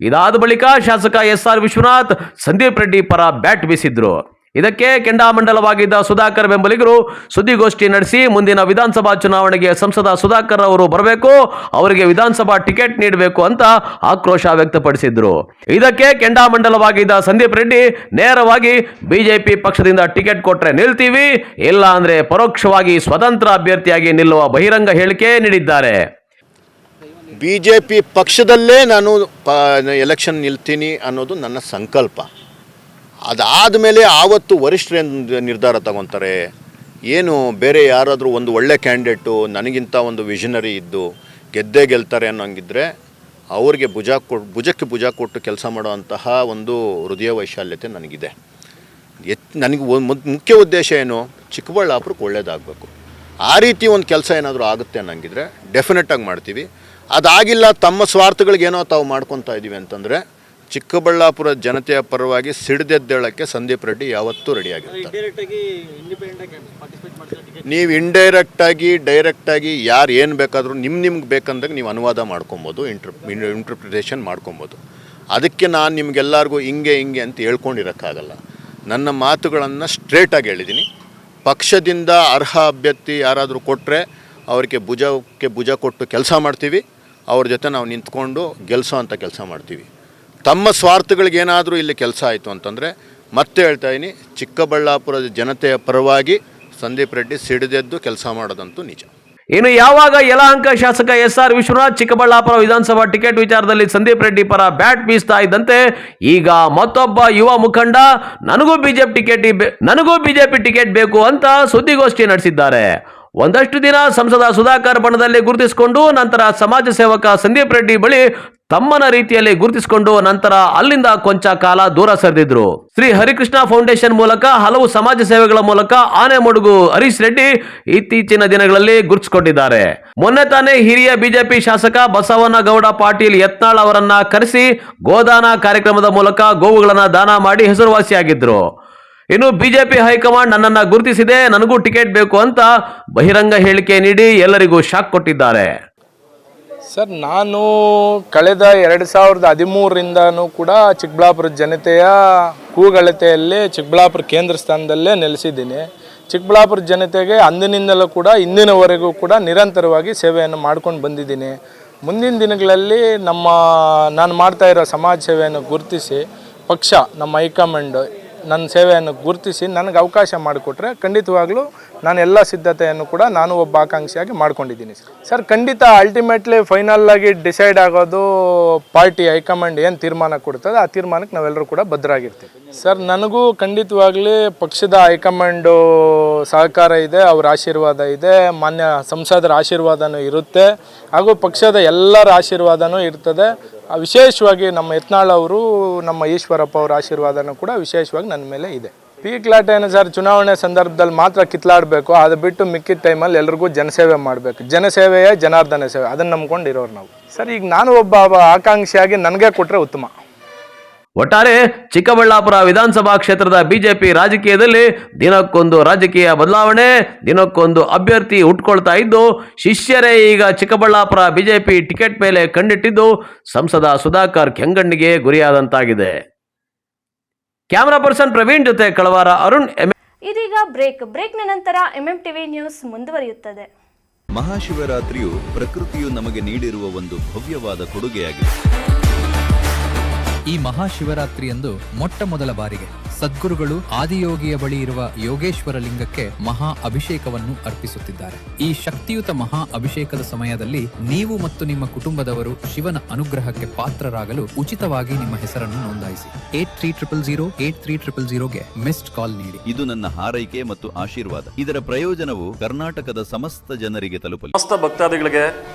ಇದಾದ ಬಳಿಕ ಶಾಸಕ ಎಸ್ಆರ್ ವಿಶ್ವನಾಥ್ ಸಂದೀಪ್ ರೆಡ್ಡಿ ಪರ ಬ್ಯಾಟ್ ಬೀಸಿದ್ರು. ಇದಕ್ಕೆ ಕೆಂಡಾಮಂಡಲವಾಗಿದ್ದ ಸುಧಾಕರ್ ಬೆಂಬಲಿಗರು ಸುದ್ದಿಗೋಷ್ಠಿ ನಡೆಸಿ ಮುಂದಿನ ವಿಧಾನಸಭಾ ಚುನಾವಣೆಗೆ ಸಂಸದ ಸುಧಾಕರ್ ಅವರು ಬರಬೇಕು, ಅವರಿಗೆ ವಿಧಾನಸಭಾ ಟಿಕೆಟ್ ನೀಡಬೇಕು ಅಂತ ಆಕ್ರೋಶ ವ್ಯಕ್ತಪಡಿಸಿದ್ರು. ಇದಕ್ಕೆ ಕೆಂಡಾಮಂಡಲವಾಗಿದ್ದ ಸಂದೀಪ್ ರೆಡ್ಡಿ ನೇರವಾಗಿ ಬಿಜೆಪಿ ಪಕ್ಷದಿಂದ ಟಿಕೆಟ್ ಕೊಟ್ರೆ ನಿಲ್ತೀವಿ, ಇಲ್ಲ ಅಂದ್ರೆ ಪರೋಕ್ಷವಾಗಿ ಸ್ವತಂತ್ರ ಅಭ್ಯರ್ಥಿಯಾಗಿ ನಿಲ್ಲುವ ಬಹಿರಂಗ ಹೇಳಿಕೆ ನೀಡಿದ್ದಾರೆ. BJP ಪಕ್ಷದಲ್ಲೇ ನಾನು ಎಲೆಕ್ಷನ್ ನಿಲ್ತೀನಿ ಅನ್ನೋದು ನನ್ನ ಸಂಕಲ್ಪ. ಅದಾದ ಮೇಲೆ ಆವತ್ತು ವರಿಷ್ಠರು ನಿರ್ಧಾರ ತಗೊತಾರೆ. ಏನು ಬೇರೆ ಯಾರಾದರೂ ಒಂದು ಒಳ್ಳೆ ಕ್ಯಾಂಡಿಡೇಟು ನನಗಿಂತ ಒಂದು ವಿಷನರಿ ಇದ್ದು ಗೆಲ್ತಾರೆ ಅನ್ನೋಂಗಿದ್ರೆ ಅವ್ರಿಗೆ ಭುಜಕ್ಕೆ ಭುಜ ಕೊಟ್ಟು ಕೆಲಸ ಮಾಡುವಂತಹ ಒಂದು ಹೃದಯ ವೈಶಾಲ್ಯತೆ ನನಗಿದೆ. ನನಗೆ ಮುಖ್ಯ ಉದ್ದೇಶ ಏನು, ಚಿಕ್ಕಬಳ್ಳಾಪುರಕ್ಕೆ ಒಳ್ಳೇದಾಗಬೇಕು. ಆ ರೀತಿ ಒಂದು ಕೆಲಸ ಏನಾದರೂ ಆಗುತ್ತೆ ಅನ್ನಂಗಿದ್ರೆ ಡೆಫಿನೆಟಾಗಿ ಮಾಡ್ತೀವಿ. ಅದಾಗಿಲ್ಲ, ತಮ್ಮ ಸ್ವಾರ್ಥಗಳಿಗೇನೋ ತಾವು ಮಾಡ್ಕೊತಾ ಇದ್ದೀವಿ ಅಂತಂದರೆ ಚಿಕ್ಕಬಳ್ಳಾಪುರ ಜನತೆಯ ಪರವಾಗಿ ಸಿಡಿದೆದ್ದೇಳಕ್ಕೆ ಸಂದೀಪ್ ರೆಡ್ಡಿ ಯಾವತ್ತೂ ರೆಡಿಯಾಗಿರ್ತಾರೆ. ನೀವು ಇಂಡೈರೆಕ್ಟಾಗಿ ಡೈರೆಕ್ಟಾಗಿ ಯಾರು ಏನು ಬೇಕಾದರೂ ನಿಮ್ಗೆ ಬೇಕಂದಾಗ ನೀವು ಅನುವಾದ ಮಾಡ್ಕೊಬೋದು, ಇಂಟರ್ಪ್ರಿಟೇಷನ್ ಮಾಡ್ಕೊಬೋದು. ಅದಕ್ಕೆ ನಾನು ನಿಮಗೆಲ್ಲರಿಗೂ ಹಿಂಗೆ ಅಂತ ಹೇಳ್ಕೊಂಡಿರೋಕ್ಕಾಗಲ್ಲ. ನನ್ನ ಮಾತುಗಳನ್ನು ಸ್ಟ್ರೇಟಾಗಿ ಹೇಳಿದ್ದೀನಿ. ಪಕ್ಷದಿಂದ ಅರ್ಹ ಅಭ್ಯರ್ಥಿ ಯಾರಾದರೂ ಕೊಟ್ಟರೆ ಅವರಿಗೆ ಭುಜ ಕೊಟ್ಟು ಕೆಲಸ ಮಾಡ್ತೀವಿ, ಅವ್ರ ಜೊತೆ ನಾವು ನಿಂತ್ಕೊಂಡು ಗೆಲ್ಲಿಸೋ ಅಂಥ ಕೆಲಸ ಮಾಡ್ತೀವಿ. ತಮ್ಮ ಸ್ವಾರ್ಥಗಳಿಗೇನಾದರೂ ಇಲ್ಲಿ ಕೆಲಸ ಆಯಿತು ಅಂತಂದರೆ ಮತ್ತೆ ಹೇಳ್ತಾ ಇದ್ದೀನಿ, ಚಿಕ್ಕಬಳ್ಳಾಪುರದ ಜನತೆಯ ಪರವಾಗಿ ಸಂದೀಪ್ ರೆಡ್ಡಿ ಸಿಡಿದೆದ್ದು ಕೆಲಸ ಮಾಡೋದಂತೂ ನಿಜ. ಇನ್ನು ಯಾವಾಗ ಯಲಹಂಕ ಶಾಸಕ ಎಸ್ಆರ್ ವಿಶ್ವನಾಥ್ ಚಿಕ್ಕಬಳ್ಳಾಪುರ ವಿಧಾನಸಭಾ ಟಿಕೆಟ್ ವಿಚಾರದಲ್ಲಿ ಸಂದೀಪ್ ರೆಡ್ಡಿ ಪರ ಬ್ಯಾಟ್ ಬೀಸ್ತಾ ಇದ್ದಂತೆ ಈಗ ಮತ್ತೊಬ್ಬ ಯುವ ಮುಖಂಡ ನನಗೂ ಬಿಜೆಪಿ ಟಿಕೆಟ್ ಬೇಕು ಅಂತ ಸುದ್ದಿಗೋಷ್ಠಿ ನಡೆಸಿದ್ದಾರೆ. ಒಂದಷ್ಟು ದಿನ ಸಂಸದ ಸುಧಾಕರ್ ಬಣದಲ್ಲಿ ಗುರುತಿಸಿಕೊಂಡು ನಂತರ ಸಮಾಜ ಸೇವಕ ಸಂದೀಪ್ ರೆಡ್ಡಿ ಬಳಿ ತಮ್ಮನ ರೀತಿಯಲ್ಲಿ ಗುರುತಿಸಿಕೊಂಡು ನಂತರ ಅಲ್ಲಿಂದ ಕೊಂಚ ಕಾಲ ದೂರ ಸರಿದಿದ್ರು. ಶ್ರೀ ಹರಿಕೃಷ್ಣ ಫೌಂಡೇಶನ್ ಮೂಲಕ ಹಲವು ಸಮಾಜ ಸೇವೆಗಳ ಮೂಲಕ ಆನೆಮಡುಗು ಹರೀಶ್ ರೆಡ್ಡಿ ಇತ್ತೀಚಿನ ದಿನಗಳಲ್ಲಿ ಗುರುತಿಸಿಕೊಂಡಿದ್ದಾರೆ. ಮೊನ್ನೆ ತಾನೇ ಹಿರಿಯ ಬಿಜೆಪಿ ಶಾಸಕ ಬಸವನಗೌಡ ಪಾಟೀಲ್ ಯತ್ನಾಳ್ ಅವರನ್ನ ಕರೆಸಿ ಗೋದಾನ ಕಾರ್ಯಕ್ರಮದ ಮೂಲಕ ಗೋವುಗಳನ್ನ ದಾನ ಮಾಡಿ ಹೆಸರುವಾಸಿಯಾಗಿದ್ರು. ಇನ್ನು ಬಿಜೆಪಿ ಹೈಕಮಾಂಡ್ ನನ್ನನ್ನ ಗುರುತಿಸಿದೆ, ನನಗೂ ಟಿಕೆಟ್ ಬೇಕು ಅಂತ ಬಹಿರಂಗ ಹೇಳಿಕೆ ನೀಡಿ ಎಲ್ಲರಿಗೂ ಶಾಕ್ ಕೊಟ್ಟಿದ್ದಾರೆ. ಸರ್, ನಾನು ಕಳೆದ 2013ರಿಂದನೂ ಕೂಡ ಚಿಕ್ಕಬಳ್ಳಾಪುರ ಜನತೆಯ ಕೂಗಳತೆಯಲ್ಲಿ ಚಿಕ್ಕಬಳ್ಳಾಪುರ ಕೇಂದ್ರ ಸ್ಥಾನದಲ್ಲೇ ನೆಲೆಸಿದ್ದೀನಿ. ಚಿಕ್ಕಬಳ್ಳಾಪುರ ಜನತೆಗೆ ಅಂದಿನಿಂದಲೂ ಕೂಡ ಇಂದಿನವರೆಗೂ ಕೂಡ ನಿರಂತರವಾಗಿ ಸೇವೆಯನ್ನು ಮಾಡ್ಕೊಂಡು ಬಂದಿದ್ದೀನಿ. ಮುಂದಿನ ದಿನಗಳಲ್ಲಿ ನಾನು ಮಾಡ್ತಾ ಇರೋ ಸಮಾಜ ಸೇವೆಯನ್ನು ಗುರುತಿಸಿ ಪಕ್ಷ, ನಮ್ಮ ಹೈಕಮಾಂಡ್ ನನ್ನ ಸೇವೆಯನ್ನು ಗುರುತಿಸಿ ನನಗೆ ಅವಕಾಶ ಮಾಡಿಕೊಟ್ರೆ ಖಂಡಿತವಾಗ್ಲೂ ನಾನು ಎಲ್ಲ ಸಿದ್ಧತೆಯನ್ನು ಕೂಡ ನಾನು ಒಬ್ಬ ಆಕಾಂಕ್ಷಿಯಾಗಿ ಮಾಡ್ಕೊಂಡಿದ್ದೀನಿ. ಸರ್, ಖಂಡಿತ ಅಲ್ಟಿಮೇಟ್ಲಿ ಫೈನಲ್ ಆಗಿ ಡಿಸೈಡ್ ಆಗೋದು ಪಾರ್ಟಿ ಹೈಕಮಾಂಡ್ ಏನು ತೀರ್ಮಾನ ಕೊಡ್ತದೆ ಆ ತೀರ್ಮಾನಕ್ಕೆ ನಾವೆಲ್ಲರೂ ಕೂಡ ಬದ್ಧರಾಗಿರ್ತೀವಿ. ಸರ್, ನನಗೂ ಖಂಡಿತವಾಗ್ಲಿ ಪಕ್ಷದ ಹೈಕಮಾಂಡು ಸಹಕಾರ ಇದೆ, ಅವರ ಆಶೀರ್ವಾದ ಇದೆ, ಮಾನ್ಯ ಸಂಸದರ ಆಶೀರ್ವಾದನೂ ಇರುತ್ತೆ, ಹಾಗೂ ಪಕ್ಷದ ಎಲ್ಲರ ಆಶೀರ್ವಾದನೂ ಇರ್ತದೆ. ವಿಶೇಷವಾಗಿ ನಮ್ಮ ಯತ್ನಾಳ್ ಅವರು, ನಮ್ಮ ಈಶ್ವರಪ್ಪ ಅವರ ಆಶೀರ್ವಾದನೂ ಕೂಡ ವಿಶೇಷವಾಗಿ ನನ್ನ ಮೇಲೆ ಇದೆ. ಪೀಕ್ಲಾಟ ಏನು ಸರ್, ಚುನಾವಣೆ ಸಂದರ್ಭದಲ್ಲಿ ಮಾತ್ರ ಕಿತ್ಲಾಡಬೇಕು, ಅದು ಬಿಟ್ಟು ಮಿಕ್ಕಿದ ಟೈಮಲ್ಲಿ ಎಲ್ರಿಗೂ ಜನಸೇವೆ ಮಾಡಬೇಕು. ಜನಸೇವೆಯೇ ಜನಾರ್ದನ ಸೇವೆ, ಅದನ್ನು ನಂಬ್ಕೊಂಡಿರೋರು ನಾವು. ಸರ್, ಈಗ ನಾನು ಒಬ್ಬ ಆಕಾಂಕ್ಷಿಯಾಗಿ ನನಗೆ ಕೊಟ್ಟರೆ ಉತ್ತಮ. ಒಟ್ಟಾರೆ ಚಿಕ್ಕಬಳ್ಳಾಪುರ ವಿಧಾನಸಭಾ ಕ್ಷೇತ್ರದ ಬಿಜೆಪಿ ರಾಜಕೀಯದಲ್ಲಿ ದಿನಕ್ಕೊಂದು ರಾಜಕೀಯ ಬದಲಾವಣೆ, ದಿನಕ್ಕೊಂದು ಅಭ್ಯರ್ಥಿ ಹುಟ್ಕೊಳ್ತಾ ಇದ್ದು ಶಿಷ್ಯರೇ ಈಗ ಚಿಕ್ಕಬಳ್ಳಾಪುರ ಬಿಜೆಪಿ ಟಿಕೆಟ್ ಮೇಲೆ ಕಣ್ಣಿಟ್ಟಿದ್ದು ಸಂಸದ ಸುಧಾಕರ್ ಕೆಂಗಣ್ಣಿಗೆ ಗುರಿಯಾದಂತಾಗಿದೆ. ಕ್ಯಾಮರಾ ಪರ್ಸನ್ ಪ್ರವೀಣ್ ಜೊತೆ ಕಳವಾರ ಅರುಣ್. ಇದೀಗ ಬ್ರೇಕ್ನ ನಂತರ ಎಂಎಂಟಿವಿ ನ್ಯೂಸ್ ಮುಂದುವರಿಯುತ್ತದೆ. ಮಹಾಶಿವರಾತ್ರಿಯು ಪ್ರಕೃತಿಯು ನಮಗೆ ನೀಡಿರುವ ಒಂದು ಭವ್ಯವಾದ ಕೊಡುಗೆಯಾಗಿದೆ. ಈ ಮಹಾಶಿವರಾತ್ರಿಯಂದು ಮೊಟ್ಟ ಮೊದಲ ಬಾರಿಗೆ ಸದ್ಗುರುಗಳು ಆದಿಯೋಗಿಯ ಬಳಿ ಇರುವ ಯೋಗೇಶ್ವರ ಲಿಂಗಕ್ಕೆ ಮಹಾ ಅಭಿಷೇಕವನ್ನು ಅರ್ಪಿಸುತ್ತಿದ್ದಾರೆ. ಈ ಶಕ್ತಿಯುತ ಮಹಾ ಅಭಿಷೇಕದ ಸಮಯದಲ್ಲಿ ನೀವು ಮತ್ತು ನಿಮ್ಮ ಕುಟುಂಬದವರು ಶಿವನ ಅನುಗ್ರಹಕ್ಕೆ ಪಾತ್ರರಾಗಲು ಉಚಿತವಾಗಿ ನಿಮ್ಮ ಹೆಸರನ್ನು ನೋಂದಾಯಿಸಿ. 8300 ಮಿಸ್ಡ್ ಕಾಲ್ ನೀಡಿ. ಇದು ನನ್ನ ಹಾರೈಕೆ ಮತ್ತು ಆಶೀರ್ವಾದ. ಇದರ ಪ್ರಯೋಜನವು ಕರ್ನಾಟಕದ ಸಮಸ್ತ ಜನರಿಗೆ ತಲುಪಲಿ. ಸಮಸ್ತ ಭಕ್ತಾದಿಗಳಿಗೆ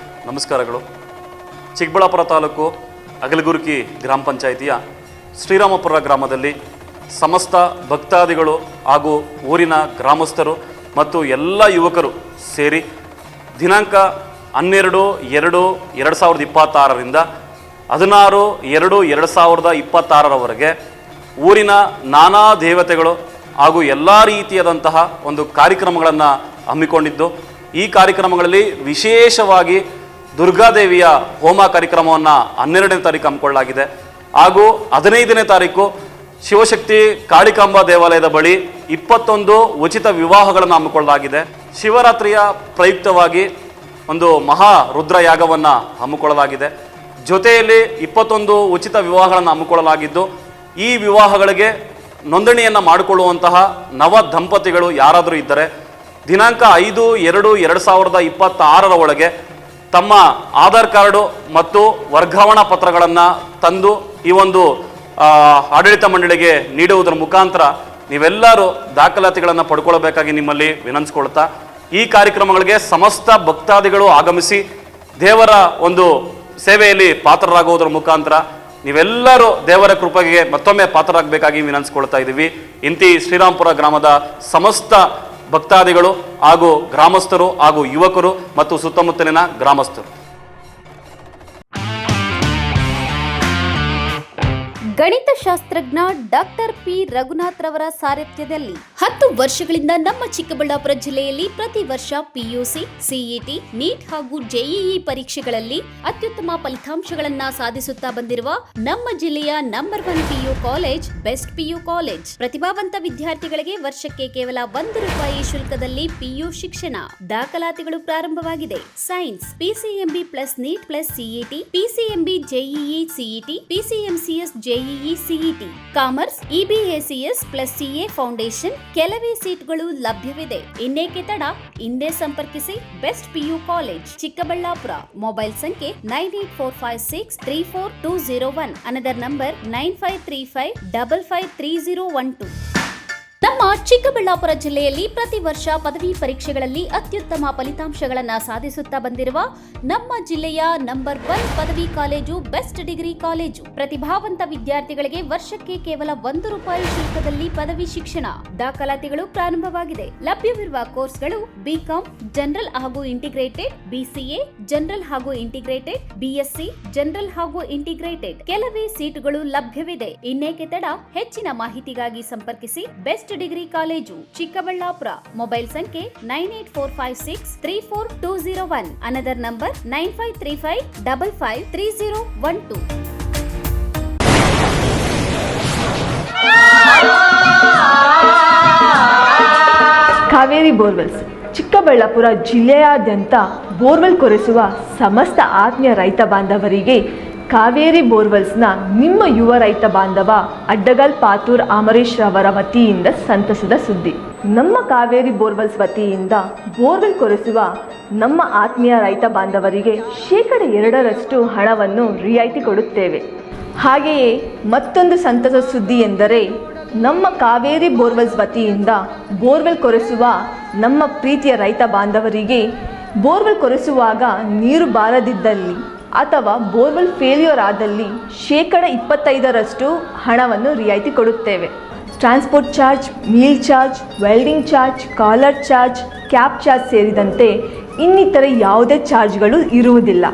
ನಮಸ್ಕಾರಗಳು. ಚಿಕ್ಕಬಳ್ಳಾಪುರ ತಾಲೂಕು ಅಗಲಗುರ್ಕಿ ಗ್ರಾಮ ಪಂಚಾಯಿತಿಯ ಶ್ರೀರಾಮಪುರ ಗ್ರಾಮದಲ್ಲಿ ಸಮಸ್ತ ಭಕ್ತಾದಿಗಳು ಹಾಗೂ ಊರಿನ ಗ್ರಾಮಸ್ಥರು ಮತ್ತು ಎಲ್ಲ ಯುವಕರು ಸೇರಿ ದಿನಾಂಕ 12/2/2026ರಿಂದ 16/2/2026ರವರೆಗೆ ಊರಿನ ನಾನಾ ದೇವತೆಗಳು ಹಾಗೂ ಎಲ್ಲ ರೀತಿಯಾದಂತಹ ಒಂದು ಕಾರ್ಯಕ್ರಮಗಳನ್ನು ಹಮ್ಮಿಕೊಂಡಿದ್ದು, ಈ ಕಾರ್ಯಕ್ರಮಗಳಲ್ಲಿ ವಿಶೇಷವಾಗಿ ದುರ್ಗಾದೇವಿಯ ಹೋಮ ಕಾರ್ಯಕ್ರಮವನ್ನು 12ನೇ ತಾರೀಕು ಹಮ್ಮಿಕೊಳ್ಳಲಾಗಿದೆ. ಹಾಗೂ 15ನೇ ತಾರೀಕು ಶಿವಶಕ್ತಿ ಕಾಳಿಕಾಂಬಾ ದೇವಾಲಯದ ಬಳಿ 21 ಉಚಿತ ವಿವಾಹಗಳನ್ನು ಹಮ್ಮಿಕೊಳ್ಳಲಾಗಿದೆ. ಶಿವರಾತ್ರಿಯ ಪ್ರಯುಕ್ತವಾಗಿ ಒಂದು ಮಹಾ ರುದ್ರ ಯಾಗವನ್ನು ಹಮ್ಮಿಕೊಳ್ಳಲಾಗಿದೆ. ಜೊತೆಯಲ್ಲಿ 21 ಉಚಿತ ವಿವಾಹಗಳನ್ನು ಹಮ್ಮಿಕೊಳ್ಳಲಾಗಿದ್ದು, ಈ ವಿವಾಹಗಳಿಗೆ ನೋಂದಣಿಯನ್ನು ಮಾಡಿಕೊಳ್ಳುವಂತಹ ನವ ದಂಪತಿಗಳು ಯಾರಾದರೂ ಇದ್ದರೆ ದಿನಾಂಕ 5/2/2026 ಒಳಗೆ ತಮ್ಮ ಆಧಾರ್ ಕಾರ್ಡು ಮತ್ತು ವರ್ಗಾವಣಾ ಪತ್ರಗಳನ್ನು ತಂದು ಈ ಒಂದು ಆಡಳಿತ ಮಂಡಳಿಗೆ ನೀಡುವುದರ ಮುಖಾಂತರ ನೀವೆಲ್ಲರೂ ದಾಖಲಾತಿಗಳನ್ನು ಪಡ್ಕೊಳ್ಬೇಕಾಗಿ ನಿಮ್ಮಲ್ಲಿ ವಿನಂತಿಸ್ಕೊಳ್ತಾ, ಈ ಕಾರ್ಯಕ್ರಮಗಳಿಗೆ ಸಮಸ್ತ ಭಕ್ತಾದಿಗಳು ಆಗಮಿಸಿ ದೇವರ ಒಂದು ಸೇವೆಯಲ್ಲಿ ಪಾತ್ರರಾಗುವುದರ ಮುಖಾಂತರ ನೀವೆಲ್ಲರೂ ದೇವರ ಕೃಪೆಗೆ ಮತ್ತೊಮ್ಮೆ ಪಾತ್ರರಾಗಬೇಕಾಗಿ ವಿನಂತಿಸ್ಕೊಳ್ತಾ ಇದ್ದೀವಿ. ಇಂತಿ ಶ್ರೀರಾಮ್ಪುರ ಗ್ರಾಮದ ಸಮಸ್ತ ಭಕ್ತಾದಿಗಳು ಹಾಗೂ ಗ್ರಾಮಸ್ಥರು ಹಾಗೂ ಯುವಕರು ಮತ್ತು ಸುತ್ತಮುತ್ತಲಿನ ಗ್ರಾಮಸ್ಥರು. ಗಣಿತಶಾಸ್ತ್ರಜ್ಞ ಡಾಕ್ಟರ್ ಪಿ ರಘುನಾಥ್ ರವರ ಸಾರಥ್ಯದಲ್ಲಿ 10 ವರ್ಷಗಳಿಂದ ನಮ್ಮ ಚಿಕ್ಕಬಳ್ಳಾಪುರ ಜಿಲ್ಲೆಯಲ್ಲಿ ಪ್ರತಿ ವರ್ಷ ಪಿಯುಸಿ, ಸಿಇಟಿ, ನೀಟ್ ಹಾಗೂ ಜೆಇಇ ಪರೀಕ್ಷೆಗಳಲ್ಲಿ ಅತ್ಯುತ್ತಮ ಫಲಿತಾಂಶಗಳನ್ನ ಸಾಧಿಸುತ್ತಾ ಬಂದಿರುವ ನಮ್ಮ ಜಿಲ್ಲೆಯ number 1 PU college best PU college. ಪ್ರತಿಭಾವಂತ ವಿದ್ಯಾರ್ಥಿಗಳಿಗೆ ವರ್ಷಕ್ಕೆ ಕೇವಲ ₹1 ಶುಲ್ಕದಲ್ಲಿ ಪಿಯು ಶಿಕ್ಷಣ. ದಾಖಲಾತಿಗಳು ಪ್ರಾರಂಭವಾಗಿದೆ. Science PCMB plus NEET plus CET, PCMB JEE CET, PCMCS JEE CET, commerce EBACS plus CA foundation. ಕೆಲವೇ ಸೀಟ್ಗಳು ಲಭ್ಯವಿದೆ. ಇನ್ನೇಕೆ ತಡ? ಹಿಂದೆ ಸಂಪರ್ಕಿಸಿ best PU college, Chikkaballapur. Mobile ಸಂಖ್ಯೆ 9845634201. Another number 9535553012. ನಮ್ಮ ಚಿಕ್ಕಬಳ್ಳಾಪುರ ಜಿಲ್ಲೆಯಲ್ಲಿ ಪ್ರತಿ ವರ್ಷ ಪದವಿ ಪರೀಕ್ಷೆಗಳಲ್ಲಿ ಅತ್ಯುತ್ತಮ ಫಲಿತಾಂಶಗಳನ್ನು ಸಾಧಿಸುತ್ತಾ ಬಂದಿರುವ ನಮ್ಮ ಜಿಲ್ಲೆಯ ನಂಬರ್ 1 ಪದವಿ ಕಾಲೇಜು ಬೆಸ್ಟ್ ಡಿಗ್ರಿ ಕಾಲೇಜು. ಪ್ರತಿಭಾವಂತ ವಿದ್ಯಾರ್ಥಿಗಳಿಗೆ ವರ್ಷಕ್ಕೆ ಕೇವಲ ₹1 ಶುಲ್ಕದಲ್ಲಿ ಪದವಿ ಶಿಕ್ಷಣ. ದಾಖಲಾತಿಗಳು ಪ್ರಾರಂಭವಾಗಿದೆ. ಲಭ್ಯವಿರುವ ಕೋರ್ಸ್ಗಳು ಬಿಕಾಂ ಜನರಲ್ ಹಾಗೂ ಇಂಟಿಗ್ರೇಟೆಡ್, BCA ಜನರಲ್ ಹಾಗೂ ಇಂಟಿಗ್ರೇಟೆಡ್, BSc ಜನರಲ್ ಹಾಗೂ ಇಂಟಿಗ್ರೇಟೆಡ್. ಕೆಲವೇ ಸೀಟುಗಳು ಲಭ್ಯವಿದೆ. ಇನ್ನೇಕೆ ತಡ? ಹೆಚ್ಚಿನ ಮಾಹಿತಿಗಾಗಿ ಸಂಪರ್ಕಿಸಿ best degree college, Chikkaballapur. Mobile ಸಂಖ್ಯೆ 9845634201. Another number 9535553012. Kaveri borewells Chikkaballapur ಜಿಲ್ಲೆಯಾದ್ಯಂತ ಬೋರ್ವೆಲ್ ಕೊರೆಸುವ ಸಮಸ್ತ ಆತ್ಮೀಯ ರೈತ ಬಾಂಧವರಿಗೆ ಕಾವೇರಿ ಬೋರ್ವೆಲ್ಸ್ನ ನಿಮ್ಮ ಯುವ ರೈತ ಬಾಂಧವ ಅಡ್ಡಗಲ್ ಪಾತೂರ್ ಅಮರೀಶ್ ರವರ ವತಿಯಿಂದ ಸಂತಸದ ಸುದ್ದಿ. ನಮ್ಮ ಕಾವೇರಿ ಬೋರ್ವೆಲ್ಸ್ ವತಿಯಿಂದ ಬೋರ್ವೆಲ್ ಕೊರೆಸುವ ನಮ್ಮ ಆತ್ಮೀಯ ರೈತ ಬಾಂಧವರಿಗೆ 2% ಹಣವನ್ನು ರಿಯಾಯಿತಿ ಕೊಡುತ್ತೇವೆ. ಹಾಗೆಯೇ ಮತ್ತೊಂದು ಸಂತಸ ಸುದ್ದಿ ಎಂದರೆ ನಮ್ಮ ಕಾವೇರಿ ಬೋರ್ವೆಲ್ಸ್ ವತಿಯಿಂದ ಬೋರ್ವೆಲ್ ಕೊರೆಸುವ ನಮ್ಮ ಪ್ರೀತಿಯ ರೈತ ಬಾಂಧವರಿಗೆ ಬೋರ್ವೆಲ್ ಕೊರೆಸುವಾಗ ನೀರು ಬಾರದಿದ್ದಲ್ಲಿ ಅಥವಾ ಬೋರ್ವೆಲ್ ಫೇಲ್ಯೂರ್ ಆದಲ್ಲಿ 25% ಹಣವನ್ನು ರಿಯಾಯಿತಿ ಕೊಡುತ್ತೇವೆ. Transport charge, meal charge, welding charge, collar charge, cab charge ಸೇರಿದಂತೆ ಇನ್ನಿತರೆ ಯಾವುದೇ ಚಾರ್ಜ್ಗಳು ಇರುವುದಿಲ್ಲ.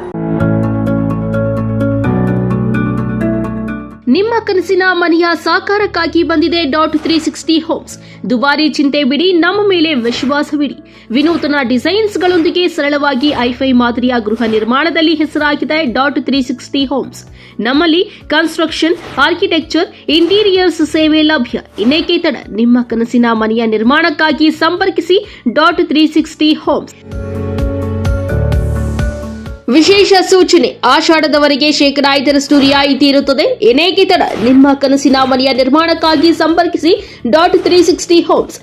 ನಿಮ್ಮ ಕನಸಿನ ಮನೆಯ ಸಾಕಾರಕ್ಕಾಗಿ ಬಂದಿದೆ .360 ಹೋಮ್ಸ್. ದುಬಾರಿ ಚಿಂತೆ ಬಿಡಿ, ನಮ್ಮ ಮೇಲೆ ವಿಶ್ವಾಸವಿಡಿ. ವಿನೂತನ ಡಿಸೈನ್ಸ್ಗಳೊಂದಿಗೆ ಸರಳವಾಗಿ ಐಫೈ ಮಾದರಿಯ ಗೃಹ ನಿರ್ಮಾಣದಲ್ಲಿ ಹೆಸರಾಗಿದೆ .360 ಹೋಮ್ಸ್. ನಮ್ಮಲ್ಲಿ ಕನ್ಸ್ಟ್ರಕ್ಷನ್, ಆರ್ಕಿಟೆಕ್ಚರ್, ಇಂಟೀರಿಯರ್ಸ್ ಸೇವೆ ಲಭ್ಯ. ಇನ್ನೇಕೆ ತಡ? ನಿಮ್ಮ ಕನಸಿನ ಮನೆಯ ನಿರ್ಮಾಣಕ್ಕಾಗಿ ಸಂಪರ್ಕಿಸಿ .360 ಹೋಮ್ಸ್. ವಿಶೇಷ ಸೂಚನೆ: ಆಷಾಢದವರೆಗೆ 5% ರಿಯಾಯಿತಿ ಇರುತ್ತದೆ. ಏನೇಕೆ ತಡ? ನಿಮ್ಮ ಕನಸಿನ ಮನೆಯ ನಿರ್ಮಾಣಕ್ಕಾಗಿ ಸಂಪರ್ಕಿಸಿ .360 ಹೋಮ್ಸ್.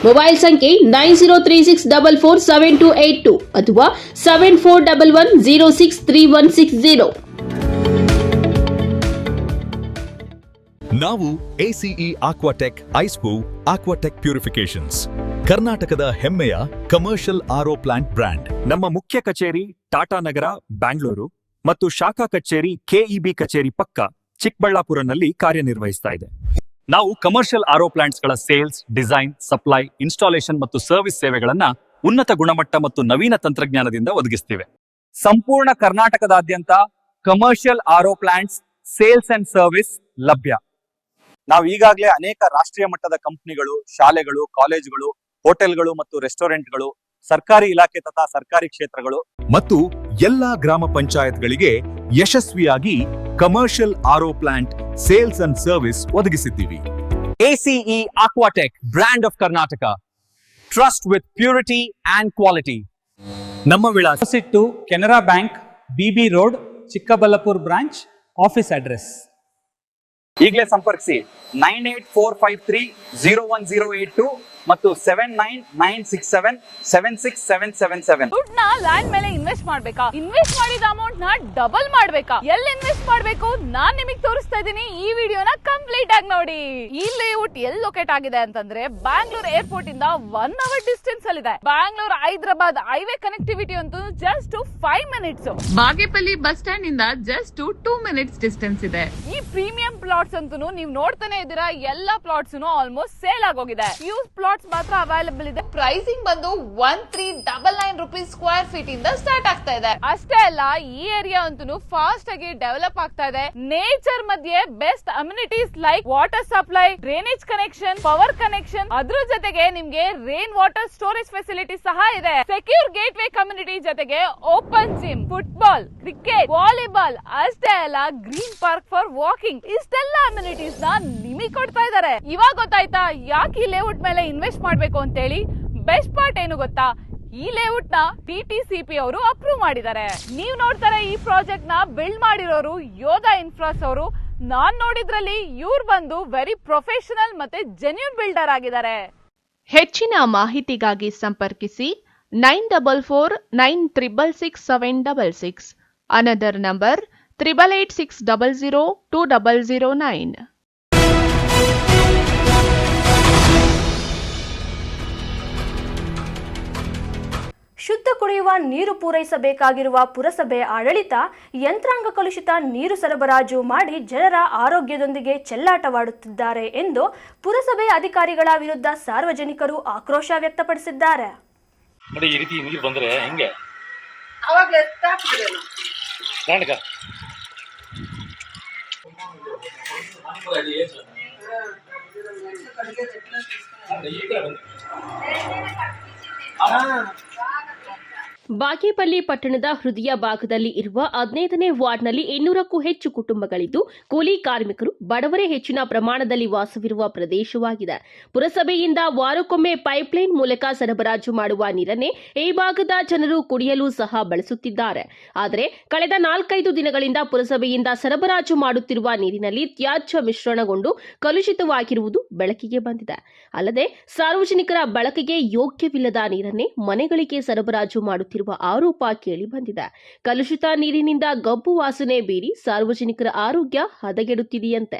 ಮೊಬೈಲ್ ಸಂಖ್ಯೆ 9036447282 ಅಥವಾ 7411063160. ನಾವು ACE ಆಕ್ವಾಟೆಕ್ ಐಸ್ಪೂ ಆಕ್ವಾಟೆಕ್ ಪ್ಯೂರಿಫಿಕೇಶನ್ಸ್, ಕರ್ನಾಟಕದ ಹೆಮ್ಮೆಯ ಕಮರ್ಷಿಯಲ್ RO ಪ್ಲಾಂಟ್ ಬ್ರ್ಯಾಂಡ್. ನಮ್ಮ ಮುಖ್ಯ ಕಚೇರಿ ಟಾಟಾ ನಗರ, ಬ್ಯಾಂಗ್ಳೂರು ಮತ್ತು ಶಾಖಾ ಕಚೇರಿ KEB ಕಚೇರಿ ಪಕ್ಕ ಚಿಕ್ಕಬಳ್ಳಾಪುರನಲ್ಲಿ ಕಾರ್ಯನಿರ್ವಹಿಸ್ತಾ ಇದೆ. ನಾವು ಕಮರ್ಷಿಯಲ್ ಆರೋ ಪ್ಲಾಂಟ್ಸ್ಗಳ ಸೇಲ್ಸ್, ಡಿಸೈನ್, ಸಪ್ಲೈ, ಇನ್ಸ್ಟಾಲೇಷನ್ ಮತ್ತು ಸರ್ವಿಸ್ ಸೇವೆಗಳನ್ನ ಉನ್ನತ ಗುಣಮಟ್ಟ ಮತ್ತು ನವೀನ ತಂತ್ರಜ್ಞಾನದಿಂದ ಒದಗಿಸ್ತೀವಿ. ಸಂಪೂರ್ಣ ಕರ್ನಾಟಕದಾದ್ಯಂತ commercial RO plants sales and service ಲಭ್ಯ. ನಾವು ಈಗಾಗಲೇ ಅನೇಕ ರಾಷ್ಟ್ರೀಯ ಮಟ್ಟದ ಕಂಪನಿಗಳು, ಶಾಲೆಗಳು, ಕಾಲೇಜುಗಳು, ಹೋಟೆಲ್ಗಳು ಮತ್ತು ರೆಸ್ಟೋರೆಂಟ್ಗಳು, ಸರ್ಕಾರಿ ಇಲಾಖೆ ತಥಾ ಸರ್ಕಾರಿ ಕ್ಷೇತ್ರಗಳು ಮತ್ತು ಎಲ್ಲಾ ಗ್ರಾಮ ಪಂಚಾಯತ್ಗಳಿಗೆ ಯಶಸ್ವಿಯಾಗಿ commercial RO plant sales and service ಒದಗಿಸಿದ್ದೀವಿ. ACE Aquatech, brand of Karnataka, trust with purity and quality. ನಮ್ಮ ವಿಳಾಸ to Canara bank, BB road, Chikkaballapur branch, office address. ಈಗಲೇ ಸಂಪರ್ಕಿಸಿ 9845301082 ಮತ್ತು 799677676777. ದುಡ್ಡನ್ನ ಲ್ಯಾಂಡ್ ಮೇಲೆ ಇನ್ವೆಸ್ಟ್ ಮಾಡ್ಬೇಕಾ? ಇನ್ವೆಸ್ಟ್ ಮಾಡಿದ ಅಮೌಂಟ್ ನ ಡಬಲ್ ಮಾಡ್ಬೇಕಾ? ಎಲ್ಲಿ ಇನ್ವೆಸ್ಟ್ ಮಾಡ್ಬೇಕು ನಾನ್ ನಿಮಗೆ ತೋರಿಸ್ತಾ ಇದ್ದೀನಿ. ಈ ವಿಡಿಯೋನ ಕಂಪ್ಲೀಟ್ ಆಗಿ ನೋಡಿ. ಈ ಲೇಔಟ್ ಎಲ್ಲಿ ಲೊಕೇಟ್ ಆಗಿದೆ ಅಂತಂದ್ರೆ ಬ್ಯಾಂಗ್ಳೂರ್ ಏರ್ಪೋರ್ಟ್ ಇಂದ 1 ಅವರ್ ಡಿಸ್ಟೆನ್ಸ್ ಅಲ್ಲಿ ಇದೆ. ಬ್ಯಾಂಗ್ಳೂರ್ ಹೈದರಾಬಾದ್ ಹೈವೇ ಕನೆಕ್ಟಿವಿಟಿ ಅಂತೂ just 5 minutes. Bagepalli bus stand ಇಂದ ಜಸ್ಟ್ 2 ಮಿನಿಟ್ಸ್ ಡಿಸ್ಟೆನ್ಸ್ ಇದೆ. ಈ ಪ್ರೀಮಿಯಂ ಪ್ಲಾಟ್ಸ್ ಅಂತೂ ನೀವು ನೋಡ್ತಾನೆ ಇದ್ದೀರಾ, ಎಲ್ಲಾ ಪ್ಲಾಟ್ಸ್ ಆಲ್ಮೋಸ್ಟ್ ಸೇಲ್ ಆಗೋಗಿದೆ. ಯೂಸ್ ಪ್ಲಾಟ್ಸ್ ಮಾತ್ರ ಅವೈಲೇಬಲ್ ಇದೆ. ಪ್ರೈಸಿಂಗ್ ಬಂದು 1399 ರೂಪೀಸ್ ಸ್ಕ್ವೇರ್ ಫೀಟ್ ಇಂದ ಸ್ಟಾರ್ಟ್ ಆಗ್ತಾ ಇದೆ. ಅಷ್ಟೇ ಅಲ್ಲ, ಈ ಏರಿಯಾ ಅಂತೂ ಫಾಸ್ಟ್ ಆಗಿ ಡೆವಲಪ್ ಆಗ್ತಾ ಇದೆ. ನೇಚರ್ ಮಧ್ಯೆ best amenities like water supply, drainage connection, power connection, ಅದ್ರ ಜೊತೆಗೆ ನಿಮ್ಗೆ ರೈನ್ ವಾಟರ್ ಸ್ಟೋರೇಜ್ ಫೆಸಿಲಿಟಿ ಸಹ ಇದೆ. ಸೆಕ್ಯೂರ್ ಗೇಟ್ ವೇ ಕಮ್ಯುನಿಟಿ ಜೊತೆಗೆ open gym, football, cricket, volleyball, ಅಷ್ಟೇ ಅಲ್ಲ ಗ್ರೀನ್ ಪಾರ್ಕ್ ಫಾರ್ ವಾಕಿಂಗ್, ಇಷ್ಟೆಲ್ಲ ಅಮ್ಯುನಿಟೀಸ್ ನ ನಿಮಗೆ ಕೊಡ್ತಾ ಇದ್ದಾರೆ. ಇವಾಗ ಗೊತ್ತಾಯ್ತಾ ಯಾಕೆ ಈ ಲೇಔಟ್ ಮೇಲೆ ಇನ್ವೆಸ್ಟ್ ಮಾಡ್ಬೇಕು ಅಂತ ಹೇಳಿ? ಬೆಸ್ಟ್ ಪಾರ್ಟ್ ಏನು ಗೊತ್ತಾ? ಈ ಲೇಔಟ್ ನ TTCP ಅವರು ಅಪ್ರೂವ್ ಮಾಡಿದ್ದಾರೆ. ನೀವು ನೋಡ್ತಾರೆ ಈ ಪ್ರಾಜೆಕ್ಟ್ ನ ಬಿಲ್ಡ್ ಮಾಡಿರೋರು ಯೋಧಾ ಇನ್ಫ್ರಾಸ್ ಅವರು. ನಾನ್ ನೋಡಿದ್ರಲ್ಲಿ ಇವ್ರು ಬಂದು ವೆರಿ ಪ್ರೊಫೆಷನಲ್ ಮತ್ತೆ ಜೆನ್ಯೂನ್ ಬಿಲ್ಡರ್ ಆಗಿದ್ದಾರೆ. ಹೆಚ್ಚಿನ ಮಾಹಿತಿಗಾಗಿ ಸಂಪರ್ಕಿಸಿ 9449666766. Another number 8886002009. ಶುದ್ಧ ಕುಡಿಯುವ ನೀರು ಪೂರೈಸಬೇಕಾಗಿರುವ ಪುರಸಭೆ ಆಡಳಿತ ಯಂತ್ರಾಂಗ ಕಲುಷಿತ ನೀರು ಸರಬರಾಜು ಮಾಡಿ ಜನರ ಆರೋಗ್ಯದೊಂದಿಗೆ ಚೆಲ್ಲಾಟವಾಡುತ್ತಿದ್ದಾರೆ ಎಂದು ಪುರಸಭೆ ಅಧಿಕಾರಿಗಳ ವಿರುದ್ಧ ಸಾರ್ವಜನಿಕರು ಆಕ್ರೋಶ ವ್ಯಕ್ತಪಡಿಸಿದ್ದಾರೆ. ಈ ರೀತಿ ನೀರು ಬಂದ್ರೆ ಹೆಂಗೆ? ಬಾಗೇಪಲ್ಲಿ ಪಟ್ಟಣದ ಹೃದಯ ಭಾಗದಲ್ಲಿ ಇರುವ 15ನೇ ವಾರ್ಡ್ನಲ್ಲಿ 200ಕ್ಕೂ ಹೆಚ್ಚು ಕುಟುಂಬಗಳಿದ್ದು ಕೂಲಿ ಕಾರ್ಮಿಕರು, ಬಡವರೇ ಹೆಚ್ಚಿನ ಪ್ರಮಾಣದಲ್ಲಿ ವಾಸವಿರುವ ಪ್ರದೇಶವಾಗಿದೆ. ಪುರಸಭೆಯಿಂದ ವಾರಕ್ಕೊಮ್ಮೆ ಪೈಪ್ಲೈನ್ ಮೂಲಕ ಸರಬರಾಜು ಮಾಡುವ ನೀರನ್ನೇ ಈ ಭಾಗದ ಜನರು ಕುಡಿಯಲು ಸಹ ಬಳಸುತ್ತಿದ್ದಾರೆ. ಆದರೆ ಕಳೆದ 4-5 ದಿನಗಳಿಂದ ಪುರಸಭೆಯಿಂದ ಸರಬರಾಜು ಮಾಡುತ್ತಿರುವ ನೀರಿನಲ್ಲಿ ತ್ಯಾಜ್ಯ ಮಿಶ್ರಣಗೊಂಡು ಕಲುಷಿತವಾಗಿರುವುದು ಬೆಳಕಿಗೆ ಬಂದಿದೆ. ಅಲ್ಲದೆ ಸಾರ್ವಜನಿಕರ ಬಳಕೆಗೆ ಯೋಗ್ಯವಿಲ್ಲದ ನೀರನ್ನೇ ಮನೆಗಳಿಗೆ ಸರಬರಾಜು ಮಾಡುತ್ತಿರುವ ಆರೋಪ ಕೇಳಿ ಬಂದಿದೆ. ಕಲುಷಿತ ನೀರಿನಿಂದ ಗಬ್ಬು ವಾಸನೆ ಬೀರಿ ಸಾರ್ವಜನಿಕರ ಆರೋಗ್ಯ ಹದಗೆಡುತ್ತಿದೆಯಂತೆ.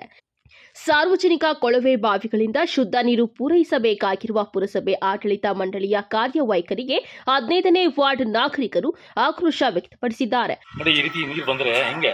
ಸಾರ್ವಜನಿಕ ಕೊಳವೆ ಬಾವಿಗಳಿಂದ ಶುದ್ಧ ನೀರು ಪೂರೈಸಬೇಕಾಗಿರುವ ಪುರಸಭೆ ಆಡಳಿತ ಮಂಡಳಿಯ ಕಾರ್ಯವೈಖರಿಗೆ 15ನೇ ವಾರ್ಡ್ ನಾಗರಿಕರು ಆಕ್ರೋಶ ವ್ಯಕ್ತಪಡಿಸಿದ್ದಾರೆ. ಈ ರೀತಿ ನೀರು ಬಂದ್ರೆ ಹೆಂಗೆ?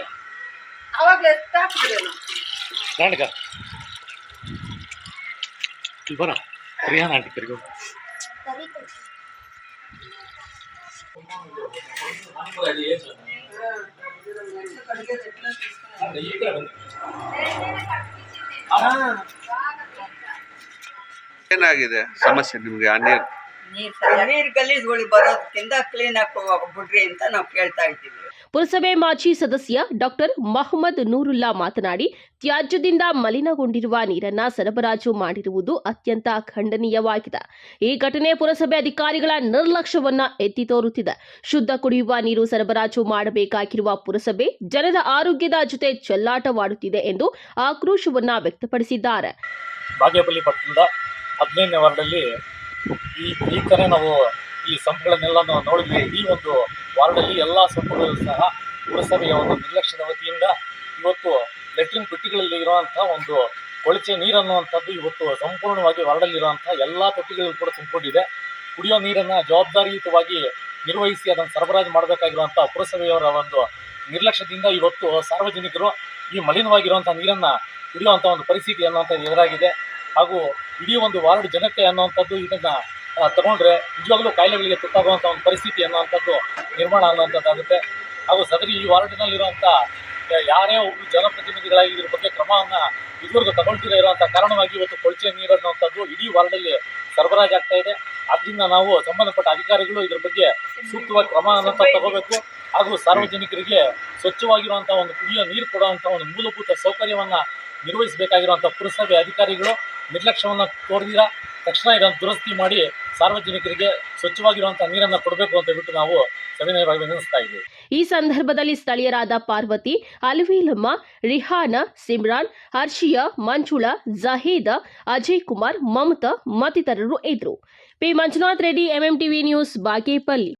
ಏನಾಗಿದೆ ಸಮಸ್ಯೆ ನಿಮ್ಗೆ? ನೀರ್ ಗಲೀಜುಗಳು ಬರೋದಕ್ಕಿಂತ ಕ್ಲೀನ್ ಆಗಿ ಬಿಡ್ರಿ ಅಂತ ನಾವು ಕೇಳ್ತಾ ಇದ್ದೀವಿ. ಪುರಸಭೆ ಮಾಜಿ ಸದಸ್ಯ ಡಾಕ್ಟರ್ ಮೊಹಮ್ಮದ್ ನೂರುಲ್ಲಾ ಮಾತನಾಡಿ, ತ್ಯಾಜ್ಯದಿಂದ ಮಲಿನಗೊಂಡಿರುವ ನೀರನ್ನ ಸರಬರಾಜು ಮಾಡಿರುವುದು ಅತ್ಯಂತ ಖಂಡನೀಯವಾಗಿದೆ. ಈ ಘಟನೆ ಪುರಸಭೆ ಅಧಿಕಾರಿಗಳ ನಿರ್ಲಕ್ಷ್ಯವನ್ನ ಎತ್ತಿ ತೋರುತ್ತಿದೆ. ಶುದ್ಧ ಕುಡಿಯುವ ನೀರು ಸರಬರಾಜು ಮಾಡಬೇಕಾಗಿರುವ ಪುರಸಭೆ ಜನರ ಆರೋಗ್ಯದ ಜೊತೆ ಚೆಲ್ಲಾಟವಾಡುತ್ತಿದೆ ಎಂದು ಆಕ್ರೋಶವನ್ನ ವ್ಯಕ್ತಪಡಿಸಿದ್ದಾರೆ. ಬಾಗೇಪಲ್ಲಿ ಪಟ್ಟಣದ 15ನೇ ವಾರ್ಡಲ್ಲಿ ಈ ತರ ನಾವು ಈ ಸಂಪುಗಳನ್ನೆಲ್ಲ ನಾವು ನೋಡಿದ್ವಿ. ಈ ಒಂದು ವಾರ್ಡಲ್ಲಿ ಎಲ್ಲ ಸಂಪುಗಳು ಸಹ ಪುರಸಭೆಯ ಒಂದು ನಿರ್ಲಕ್ಷ್ಯದ ವತಿಯಿಂದ ಇವತ್ತು ಲೆಟ್ರಿನ್ ತೊಟ್ಟಿಗಳಲ್ಲಿ ಇರುವಂತಹ ಒಂದು ಕೊಳಚೆ ನೀರು ಅನ್ನುವಂಥದ್ದು ಇವತ್ತು ಸಂಪೂರ್ಣವಾಗಿ ವಾರ್ಡಲ್ಲಿ ಇರುವಂತಹ ಎಲ್ಲ ತೊಟ್ಟಿಗಳಿಗೂ ಕೂಡ ತುಂಬಿಕೊಂಡಿದೆ. ಕುಡಿಯೋ ನೀರನ್ನು ಜವಾಬ್ದಾರಿಯುತವಾಗಿ ನಿರ್ವಹಿಸಿ ಅದನ್ನು ಸರಬರಾಜು ಮಾಡಬೇಕಾಗಿರುವಂತಹ ಪುರಸಭೆಯವರ ಒಂದು ನಿರ್ಲಕ್ಷ್ಯದಿಂದ ಇವತ್ತು ಸಾರ್ವಜನಿಕರು ಈ ಮಲಿನವಾಗಿರುವಂಥ ನೀರನ್ನು ಕುಡಿಯುವಂಥ ಒಂದು ಪರಿಸ್ಥಿತಿ ಅನ್ನುವಂಥದ್ದು ಎದುರಾಗಿದೆ. ಹಾಗೂ ಇಡೀ ಒಂದು ವಾರ್ಡ್ ಜನತೆ ಅನ್ನುವಂಥದ್ದು ಇದನ್ನು ತಗೊಂಡ್ರೆ ನಿಜವಾಗ್ಲೂ ಕಾಯಿಲೆಗಳಿಗೆ ತುತ್ತಾಗುವಂಥ ಒಂದು ಪರಿಸ್ಥಿತಿ ಅನ್ನುವಂಥದ್ದು ನಿರ್ಮಾಣ ಅನ್ನುವಂಥದ್ದಾಗುತ್ತೆ. ಹಾಗೂ ಸದರಿ ಈ ವಾರ್ಡಿನಲ್ಲಿರುವಂಥ ಯಾರೇ ಒಬ್ಬರು ಜನಪ್ರತಿನಿಧಿಗಳಾಗಿ ಇದ್ರ ಬಗ್ಗೆ ಕ್ರಮವನ್ನು ಇದುವರೆಗೂ ತಗೊಳ್ತಿರೋ ಇರುವಂಥ ಕಾರಣವಾಗಿ ಇವತ್ತು ಕೊಳಚೆ ನೀರು ಅನ್ನುವಂಥದ್ದು ಇಡೀ ವಾರ್ಡಲ್ಲಿ ಸರಬರಾಜಾಗ್ತಾ ಇದೆ. ಆದ್ದರಿಂದ ನಾವು ಸಂಬಂಧಪಟ್ಟ ಅಧಿಕಾರಿಗಳು ಇದ್ರ ಬಗ್ಗೆ ಸೂಕ್ತವಾಗಿ ಕ್ರಮ ಅನ್ನೋಂಥ ತಗೋಬೇಕು. ಹಾಗೂ ಸಾರ್ವಜನಿಕರಿಗೆ ಸ್ವಚ್ಛವಾಗಿರುವಂಥ ಒಂದು ಕುಡಿಯೋ ನೀರು ಕೊಡುವಂಥ ಒಂದು ಮೂಲಭೂತ ಸೌಕರ್ಯವನ್ನು ನಿರ್ವಹಿಸಬೇಕಾಗಿರುವಂಥ ಪುರಸಭೆ ಅಧಿಕಾರಿಗಳು ನಿರ್ಲಕ್ಷ್ಯವನ್ನು ತೋರಿದಿರ ತಕ್ಷಣ ಇದನ್ನು ದುರಸ್ತಿ ಮಾಡಿ ಸಾರ್ವಜನಿಕರಿಗೆ ಸ್ವಚ್ಛವಾಗಿರುವಂಥ ನೀರನ್ನು ಕೊಡಬೇಕು ಅಂತ ಬಿಟ್ಟು ನಾವು ಸವಿನಯವಾಗಿ ವಿನಂತಿಸ್ತಾ ಇದ್ದೀವಿ. ಈ ಸಂದರ್ಭದಲ್ಲಿ ಸ್ಥಳೀಯರಾದ ಪಾರ್ವತಿ, ಅಲ್ವೀಲಮ್ಮ, ರಿಹಾನ, ಸಿಮ್ರಾನ್, ಹರ್ಷಿಯಾ, ಮಂಜುಳಾ, ಜಹೀದ, ಅಜಯ್ ಕುಮಾರ್, ಮಮತಾ ಮತ್ತಿತರರು ಇದ್ದರು. P Manjunath Reddy, MMTV news, Bagepalli.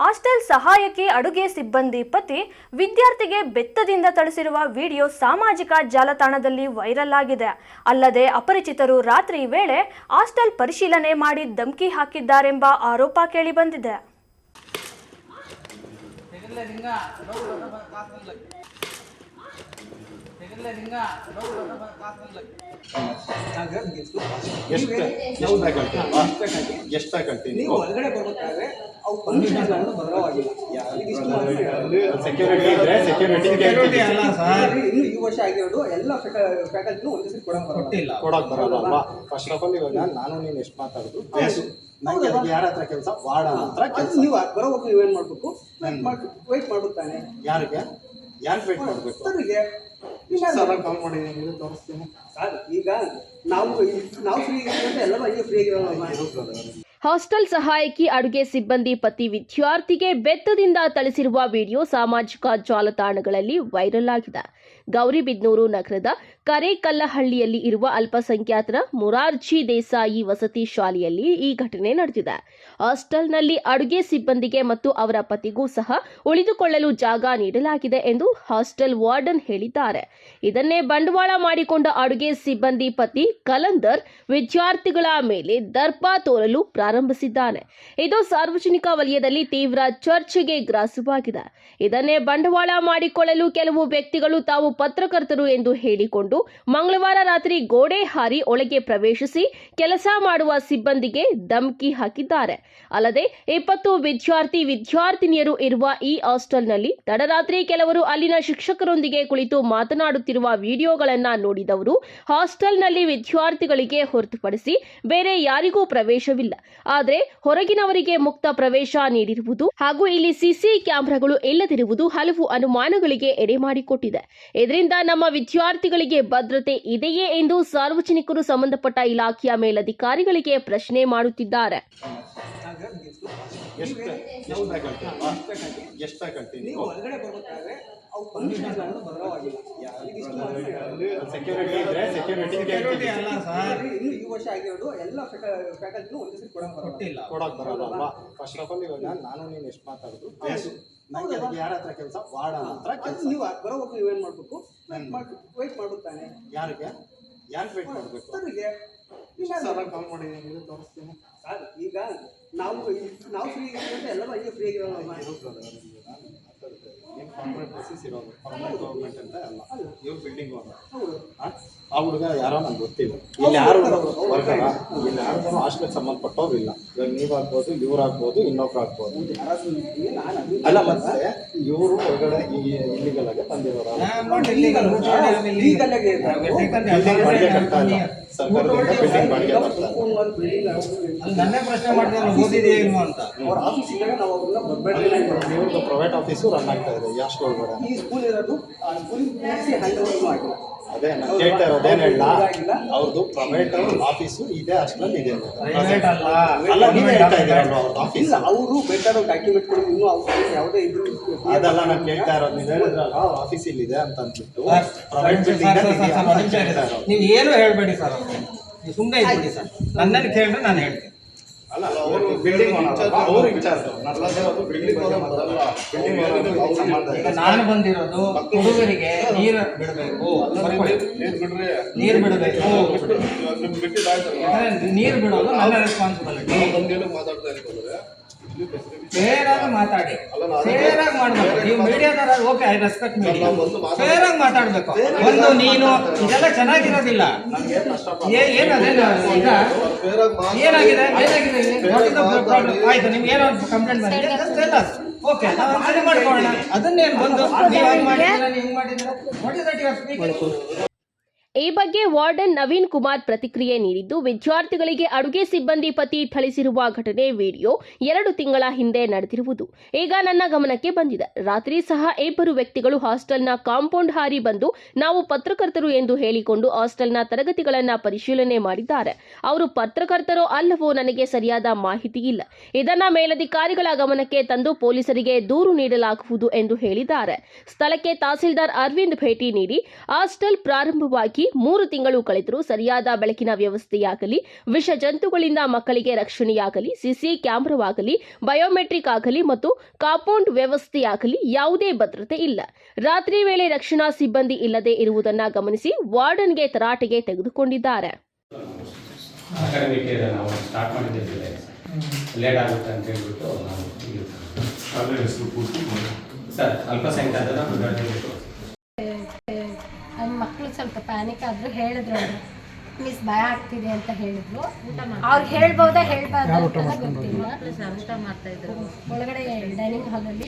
Hostel ಸಹಾಯಕಿ ಅಡುಗೆ ಸಿಬ್ಬಂದಿ ಪತಿ ವಿದ್ಯಾರ್ಥಿಗೆ ಬೆತ್ತದಿಂದ ಥಳಿಸಿರುವ ವಿಡಿಯೋ ಸಾಮಾಜಿಕ ಜಾಲತಾಣದಲ್ಲಿ ವೈರಲ್ ಆಗಿದೆ. ಅಲ್ಲದೆ ಅಪರಿಚಿತರು ರಾತ್ರಿ ವೇಳೆ ಹಾಸ್ಟೆಲ್ ಪರಿಶೀಲನೆ ಮಾಡಿ ಧಮಕಿ ಹಾಕಿದ್ದಾರೆಂಬ ಆರೋಪ ಕೇಳಿಬಂದಿದೆ. ನೀವು ಹೊರಗಡೆ ಬರ್ಬೇಕಾದ್ರೆ ಅವು ಪರ್ಮಿಷನ್ಗಳನ್ನು ಬದಲಾವಾಗಿಲ್ಲ. ಇನ್ನು ಈ ವರ್ಷ ಆಗಿರೋದು ಎಲ್ಲ ಫ್ಯಾಕಲ್ಟಿನೂ ಒಂದೇ ಸರಿ ಕೊಡಕ್ ಬರಲ್ಲ. ಫಸ್ಟ್ ಆಫ್ ಆಲ್ ಇವಾಗ ನಾನು ನೀನು ಎಷ್ಟು ಮಾತಾಡೋದು ನಂಗೆ ಯಾರ ಹತ್ರ ಕೆಲಸ ವಾರ್ಡ ಹತ್ರ ಕೆಲಸ. ನೀವು ಬರೋವರೆಗೂ ನೀವೇನು ಮಾಡಬೇಕು, ವೆಯ್ಟ್ ಮಾಡ್ಬಿಡ್ತಾನೆ. ಯಾರಿಗೆ ವೆಯ್ಟ್ ಮಾಡಬೇಕು? ಸರ್ ಕಾಲ್ ಮಾಡಿದ್ದೀನಿ, ತೋರಿಸ್ತೀನಿ ಸರ್. ಈಗ ನಾವು ಫ್ರೀ ಇರೋದು ಎಲ್ಲರೂ ಹೀಗೆ ಫ್ರೀ ಆಗಿರೋಲ್ಲ. ಹಾಸ್ಟೆಲ್ ಸಹಾಯಕಿ ಅಡುಗೆ ಸಿಬ್ಬಂದಿ ಪತಿ ವಿದ್ಯಾರ್ಥಿಗೆ ಬೆತ್ತದಿಂದ ಥಳಿಸಿರುವ ವಿಡಿಯೋ ಸಾಮಾಜಿಕ ಜಾಲತಾಣಗಳಲ್ಲಿ ವೈರಲ್ ಆಗಿದೆ. ಗೌರಿಬಿದನೂರು ನಗರದ ಕರೇಕಲ್ಲಹಳ್ಳಿಯಲ್ಲಿ ಇರುವ ಅಲ್ಪಸಂಖ್ಯಾತರ ಮೊರಾರ್ಜಿ ದೇಸಾಯಿ ವಸತಿ ಶಾಲೆಯಲ್ಲಿ ಈ ಘಟನೆ ನಡೆದಿದೆ. ಹಾಸ್ಟೆಲ್ನಲ್ಲಿ ಅಡುಗೆ ಸಿಬ್ಬಂದಿಗೆ ಮತ್ತು ಅವರ ಪತಿಗೂ ಸಹ ಉಳಿದುಕೊಳ್ಳಲು ಜಾಗ ನೀಡಲಾಗಿದೆ ಎಂದು ಹಾಸ್ಟೆಲ್ ವಾರ್ಡನ್ ಹೇಳಿದ್ದಾರೆ. ಇದನ್ನೇ ಬಂಡವಾಳ ಮಾಡಿಕೊಂಡ ಅಡುಗೆ ಸಿಬ್ಬಂದಿ ಪತಿ ಕಲಂದರ್ ವಿದ್ಯಾರ್ಥಿಗಳ ಮೇಲೆ ದರ್ಪ ತೋರಲು ಪ್ರಾರಂಭಿಸಿದ್ದಾನೆ. ಇದು ಸಾರ್ವಜನಿಕ ವಲಯದಲ್ಲಿ ತೀವ್ರ ಚರ್ಚೆಗೆ ಗ್ರಾಸವಾಗಿದೆ. ಇದನ್ನೇ ಬಂಡವಾಳ ಮಾಡಿಕೊಳ್ಳಲು ಕೆಲವು ವ್ಯಕ್ತಿಗಳು ತಾವು ಪತ್ರಕರ್ತರು ಎಂದು ಹೇಳಿಕೊಂಡು ಮಂಗಳವಾರ ರಾತ್ರಿ ಗೋಡೆ ಹಾರಿ ಒಳಗೆ ಪ್ರವೇಶಿಸಿ ಕೆಲಸ ಮಾಡುವ ಸಿಬ್ಬಂದಿಗೆ ಧಮಕಿ ಹಾಕಿದ್ದಾರೆ. ಅಲ್ಲದೆ 20 ವಿದ್ಯಾರ್ಥಿನಿಯರು ಇರುವ ಈ ಹಾಸ್ಟೆಲ್ನಲ್ಲಿ ತಡರಾತ್ರಿ ಕೆಲವರು ಅಲ್ಲಿನ ಶಿಕ್ಷಕರೊಂದಿಗೆ ಕುಳಿತು ಮಾತನಾಡುತ್ತಿರುವ ವಿಡಿಯೋಗಳನ್ನು ನೋಡಿದವರು ಹಾಸ್ಟೆಲ್ನಲ್ಲಿ ವಿದ್ಯಾರ್ಥಿಗಳಿಗೆ ಹೊರತುಪಡಿಸಿ ಬೇರೆ ಯಾರಿಗೂ ಪ್ರವೇಶವಿಲ್ಲ, ಆದರೆ ಹೊರಗಿನವರಿಗೆ ಮುಕ್ತ ಪ್ರವೇಶ ನೀಡಿರುವುದು ಹಾಗೂ ಇಲ್ಲಿ ಸಿಸಿ ಕ್ಯಾಮೆರಾಗಳು ಇಲ್ಲದಿರುವುದು ಹಲವು ಅನುಮಾನಗಳಿಗೆ ಎಡೆ ಮಾಡಿಕೊಟ್ಟಿದೆ. ಇದರಿಂದ ನಮ್ಮ ವಿದ್ಯಾರ್ಥಿಗಳಿಗೆ ಭದ್ರತೆ ಇದೆಯೇ ಎಂದು ಸಾರ್ವಜನಿಕರು ಸಂಬಂಧಪಟ್ಟ ಇಲಾಖೆಯ ಮೇಲಧಿಕಾರಿಗಳಿಗೆ ಪ್ರಶ್ನೆ ಮಾಡುತ್ತಿದ್ದಾರೆ. ನೀವು ಹೊರಗಡೆ ಬರ್ಬೇಕಾದ್ರೆ ಅವು ಪರ್ಮಿಷನ್ಗಳನ್ನು ಬದಲಾವಾಗಿಲ್ಲ. ಇನ್ನು ಈ ವರ್ಷ ಆಗಿರೋದು ಎಲ್ಲ ಫ್ಯಾಕಲ್ಟಿನೂ ಒಂದೇ ಸರಿ ಕೊಡಕ್ ಬರಲ್ಲ. ಫಸ್ಟ್ ಆಫ್ ಆಲ್ ಇವಾಗ ನಾನು ನೀನು ಎಷ್ಟು ಮಾತಾಡೋದು ನಂಗೆ ಯಾರ ಹತ್ರ ಕೆಲಸ ವಾರ್ಡ ಹತ್ರ ಕೆಲಸ. ನೀವು ಬರೋವರೆಗೂ ನೀವೇನು ಮಾಡಬೇಕು, ವೆಯ್ಟ್ ಮಾಡ್ಬಿಡ್ತಾನೆ. ಯಾರಿಗೆ ವೆಯ್ಟ್ ಮಾಡಬೇಕು? ಸರ್ ಕಾಲ್ ಮಾಡಿದ್ದೀನಿ, ತೋರಿಸ್ತೀನಿ ಸರ್. ಈಗ ನಾವು ಫ್ರೀ ಇರೋದು ಎಲ್ಲರೂ ಹೀಗೆ ಫ್ರೀ ಆಗಿರೋಲ್ಲ. ಏನು ಕಾಂಟ್ರಾಕ್ಟ್ ಬೇಸಿಸ್ ಇರೋದು ಗೌರ್ಮೆಂಟ್ ಅಂತ ಅಲ್ಲ, ಇವ್ರು ಬಿಲ್ಡಿಂಗ್ ಆ ಹುಡುಗ ಯಾರೋ ನಂಗೆ ಗೊತ್ತಿಲ್ಲ. ಇಲ್ಲಿ ಯಾರು ವರ್ಗರ, ಇಲ್ಲಿ ಯಾರು ಹಾಸ್ಟೆಲ್ಗೆ ಸಂಬಂಧಪಟ್ಟವ್ರು ಇಲ್ಲ. ಇವಾಗ ನೀವು ಆಗ್ಬೋದು, ಇವ್ರು ಆಗ್ಬೋದು, ಇನ್ನೊಬ್ರು ಆಗ್ಬೋದು. ಅಲ್ಲ ಮತ್ತೆ ಇವರು ಹೊರಗಡೆ ಈ ಇಲ್ಲಿಗಲ್ ಆಗಿ ತಂದಿರೋರು ಬಾಡಿಗೆ ಕಟ್ತಾ ಇಲ್ಲ. ಸರ್ಕಾರದಿಂದ ಬಿಲ್ಡಿಂಗ್ ಬಾಡಿಗೆ ಬರ್ತಾ ನನ್ನೇ ಪ್ರಶ್ನೆ ಮಾಡಿದ್ರೆ ಓದಿದೆಯೇ ಇಲ್ವಾ ಅಂತ. ಅವ್ರ ಆಫೀಸ್ ಇದ್ದಾಗ ನಾವು ಅವ್ರನ್ನ ಇವ್ರದ್ದು ಪ್ರೈವೇಟ್ ಆಫೀಸು ರನ್ ಆಗ್ತಾ ಇದೆ ಈ ಹಾಸ್ಟೆಲ್ ಒಳಗಡೆ. ಈ ಸ್ಕೂಲ್ ಇರೋದು ಸ್ಕೂಲ್ ಹ್ಯಾಂಡ್ ಓವರ್ ಆಗಿಲ್ಲ. ಅದೇ ನಾನು ಕೇಳ್ತಾ ಇರೋದೇನು ಹೇಳ, ಅವ್ರದ್ದು ಪ್ರೈವೇಟ್ ಆಫೀಸು ಇದೆ ಹಾಸ್ಟೆಲ್ ಇದೆ. ಅಲ್ಲ ನೀವೇ ಹೇಳ್ತಾ ಇದ್ದೀರಲ್ವ ಅವ್ರದ್ದು ಆಫೀಸ್. ಅವರು ಬೇಕಾದ ಡಾಕ್ಯುಮೆಂಟ್ಗಳು ಇನ್ನೂ ಅವ್ರು ಯಾವುದೇ ಇದ್ರು ಅದೆಲ್ಲ ನಾನು ಕೇಳ್ತಾ ಇರೋದು. ನೀವು ಹೇಳಿದ್ರಲ್ಲ ಆಫೀಸ್ ಇಲ್ಲಿದೆ ಅಂತ ಅಂದ್ಬಿಟ್ಟು ಪ್ರೈವೇಟ್ ಬಿಲ್ಡಿಂಗ್. ನೀವು ಏನು ಹೇಳ್ಬೇಡಿ ಸರ್, ನೀವು ಸುಮ್ಮನೆ ಇದ್ಬಿಡಿ ಸರ್. ನನ್ನಲ್ಲಿ ಕೇಳಿದ್ರೆ ನಾನು ಹೇಳ್ತೀನಿ. ಅಲ್ಲ ಅವರು ಬಿಲ್ಡಿಂಗ್ ಅವರು ಇನ್ಚಾರ್ಜ್. ನಾನು ಬಂದಿರೋದು ಹುಡುಗರಿಗೆ ನೀರು ಬಿಡಬೇಕು, ನೀರು ಬಿಡಬೇಕು. ನೀರು ಬಿಡೋದು ನನ್ನ ರೆಸ್ಪಾನ್ಸಿಬಿಲಿಟಿ. ಮಾತಾಡ್ತಾ ಇರ್ತಂದ್ರೆ ಫೇರ್ ಆಗಿ ಮಾತಾಡಿ, ಫೇರ್ ಆಗಿ ಮಾಡ್ಬೇಕು. ನೀವು ಮೀಡಿಯಾದವ್ರ okay, I respect media, fair ಆಗಿ ಮಾತಾಡ್ಬೇಕು. ಒಂದು ನೀನು ಇದೆಲ್ಲ ಚೆನ್ನಾಗಿರೋದಿಲ್ಲ. ಏನಾಗಿದೆ, ಏನಾಗಿದೆ ಆಯ್ತು, ನಿಮ್ಗೆ ಏನೋ ಕಂಪ್ಲೇಂಟ್ ಬಂದಿದೆ, ಓಕೆ ನಾವು ಸರಿ ಮಾಡ್ಕೊಳ್ಳೋಣ. ಅದನ್ನೇನು ಬಂದು ನೀವು ಹಂಗೆ ಮಾಡಿದ್ರೆ ಹಿಂಗೆ ಮಾಡಿದ್ರೆ what is that you are speaking? ಈ ಬಗ್ಗೆ ವಾರ್ಡನ್ ನವೀನ್ ಕುಮಾರ್ ಪ್ರತಿಕ್ರಿಯೆ ನೀಡಿದ್ದು, ವಿದ್ಯಾರ್ಥಿಗಳಿಗೆ ಅಡುಗೆ ಸಿಬ್ಬಂದಿ ಪತಿ ಥಳಿಸಿರುವ ಘಟನೆ ವಿಡಿಯೋ 2 ತಿಂಗಳ ಹಿಂದೆ ನಡೆದಿರುವುದು ಈಗ ನನ್ನ ಗಮನಕ್ಕೆ ಬಂದಿದೆ. ರಾತ್ರಿ ಸಹ ಇಬ್ಬರು ವ್ಯಕ್ತಿಗಳು ಹಾಸ್ಟೆಲ್ನ ಕಾಂಪೌಂಡ್ ಹಾರಿ ಬಂದು ನಾವು ಪತ್ರಕರ್ತರು ಎಂದು ಹೇಳಿಕೊಂಡು ಹಾಸ್ಟೆಲ್ನ ತರಗತಿಗಳನ್ನು ಪರಿಶೀಲನೆ ಮಾಡಿದ್ದಾರೆ. ಅವರು ಪತ್ರಕರ್ತರೋ ಅಲ್ಲವೋ ನನಗೆ ಸರಿಯಾದ ಮಾಹಿತಿ ಇಲ್ಲ. ಇದನ್ನ ಮೇಲಧಿಕಾರಿಗಳ ಗಮನಕ್ಕೆ ತಂದು ಪೊಲೀಸರಿಗೆ ದೂರು ನೀಡಲಾಗುವುದು ಎಂದು ಹೇಳಿದ್ದಾರೆ. ಸ್ಥಳಕ್ಕೆ ತಹಸೀಲ್ದಾರ್ ಅರವಿಂದ್ ಭೇಟಿ ನೀಡಿ ಹಾಸ್ಟೆಲ್ ಪ್ರಾರಂಭವಾಗಿ 3 ತಿಂಗಳು ಕಳೆದರೂ ಸರಿಯಾದ ಬೆಳಕಿನ ವ್ಯವಸ್ಥೆಯಾಗಲಿ, ವಿಷ ಜಂತುಗಳಿಂದ ಮಕ್ಕಳಿಗೆ ರಕ್ಷಣೆಯಾಗಲಿ, ಸಿಸಿ ಕ್ಯಾಮೆರಾವಾಗಲಿ, ಬಯೋಮೆಟ್ರಿಕ್ ಆಗಲಿ ಮತ್ತು ಕಾಂಪೌಂಡ್ ವ್ಯವಸ್ಥೆಯಾಗಲಿ ಯಾವುದೇ ಭದ್ರತೆ ಇಲ್ಲ. ರಾತ್ರಿ ವೇಳೆ ರಕ್ಷಣಾ ಸಿಬ್ಬಂದಿ ಇಲ್ಲದೆ ಇರುವುದನ್ನು ಗಮನಿಸಿ ವಾರ್ಡನ್ಗೆ ತರಾಟೆಗೆ ತೆಗೆದುಕೊಂಡಿದ್ದಾರೆ. ಮಕ್ಕಳು ಸ್ವಲ್ಪ ಪ್ಯಾನಿಕ್ ಆದ್ರು, ಹೇಳಿದ್ರು ಮಿಸ್ ಭಯ ಆಗ್ತಿದೆ ಅಂತ ಹೇಳಿದ್ರು. ಅವ್ರು ಹೇಳ್ಬೋದಾ ಹೇಳ್ಬಾರ್ದು ಗೊತ್ತಿಲ್ಲ. ಊಟ ಮಾಡ್ತಾ ಇದ್ರು ಒಳಗಡೆ ಡೈನಿಂಗ್ ಹಾಲಲ್ಲಿ.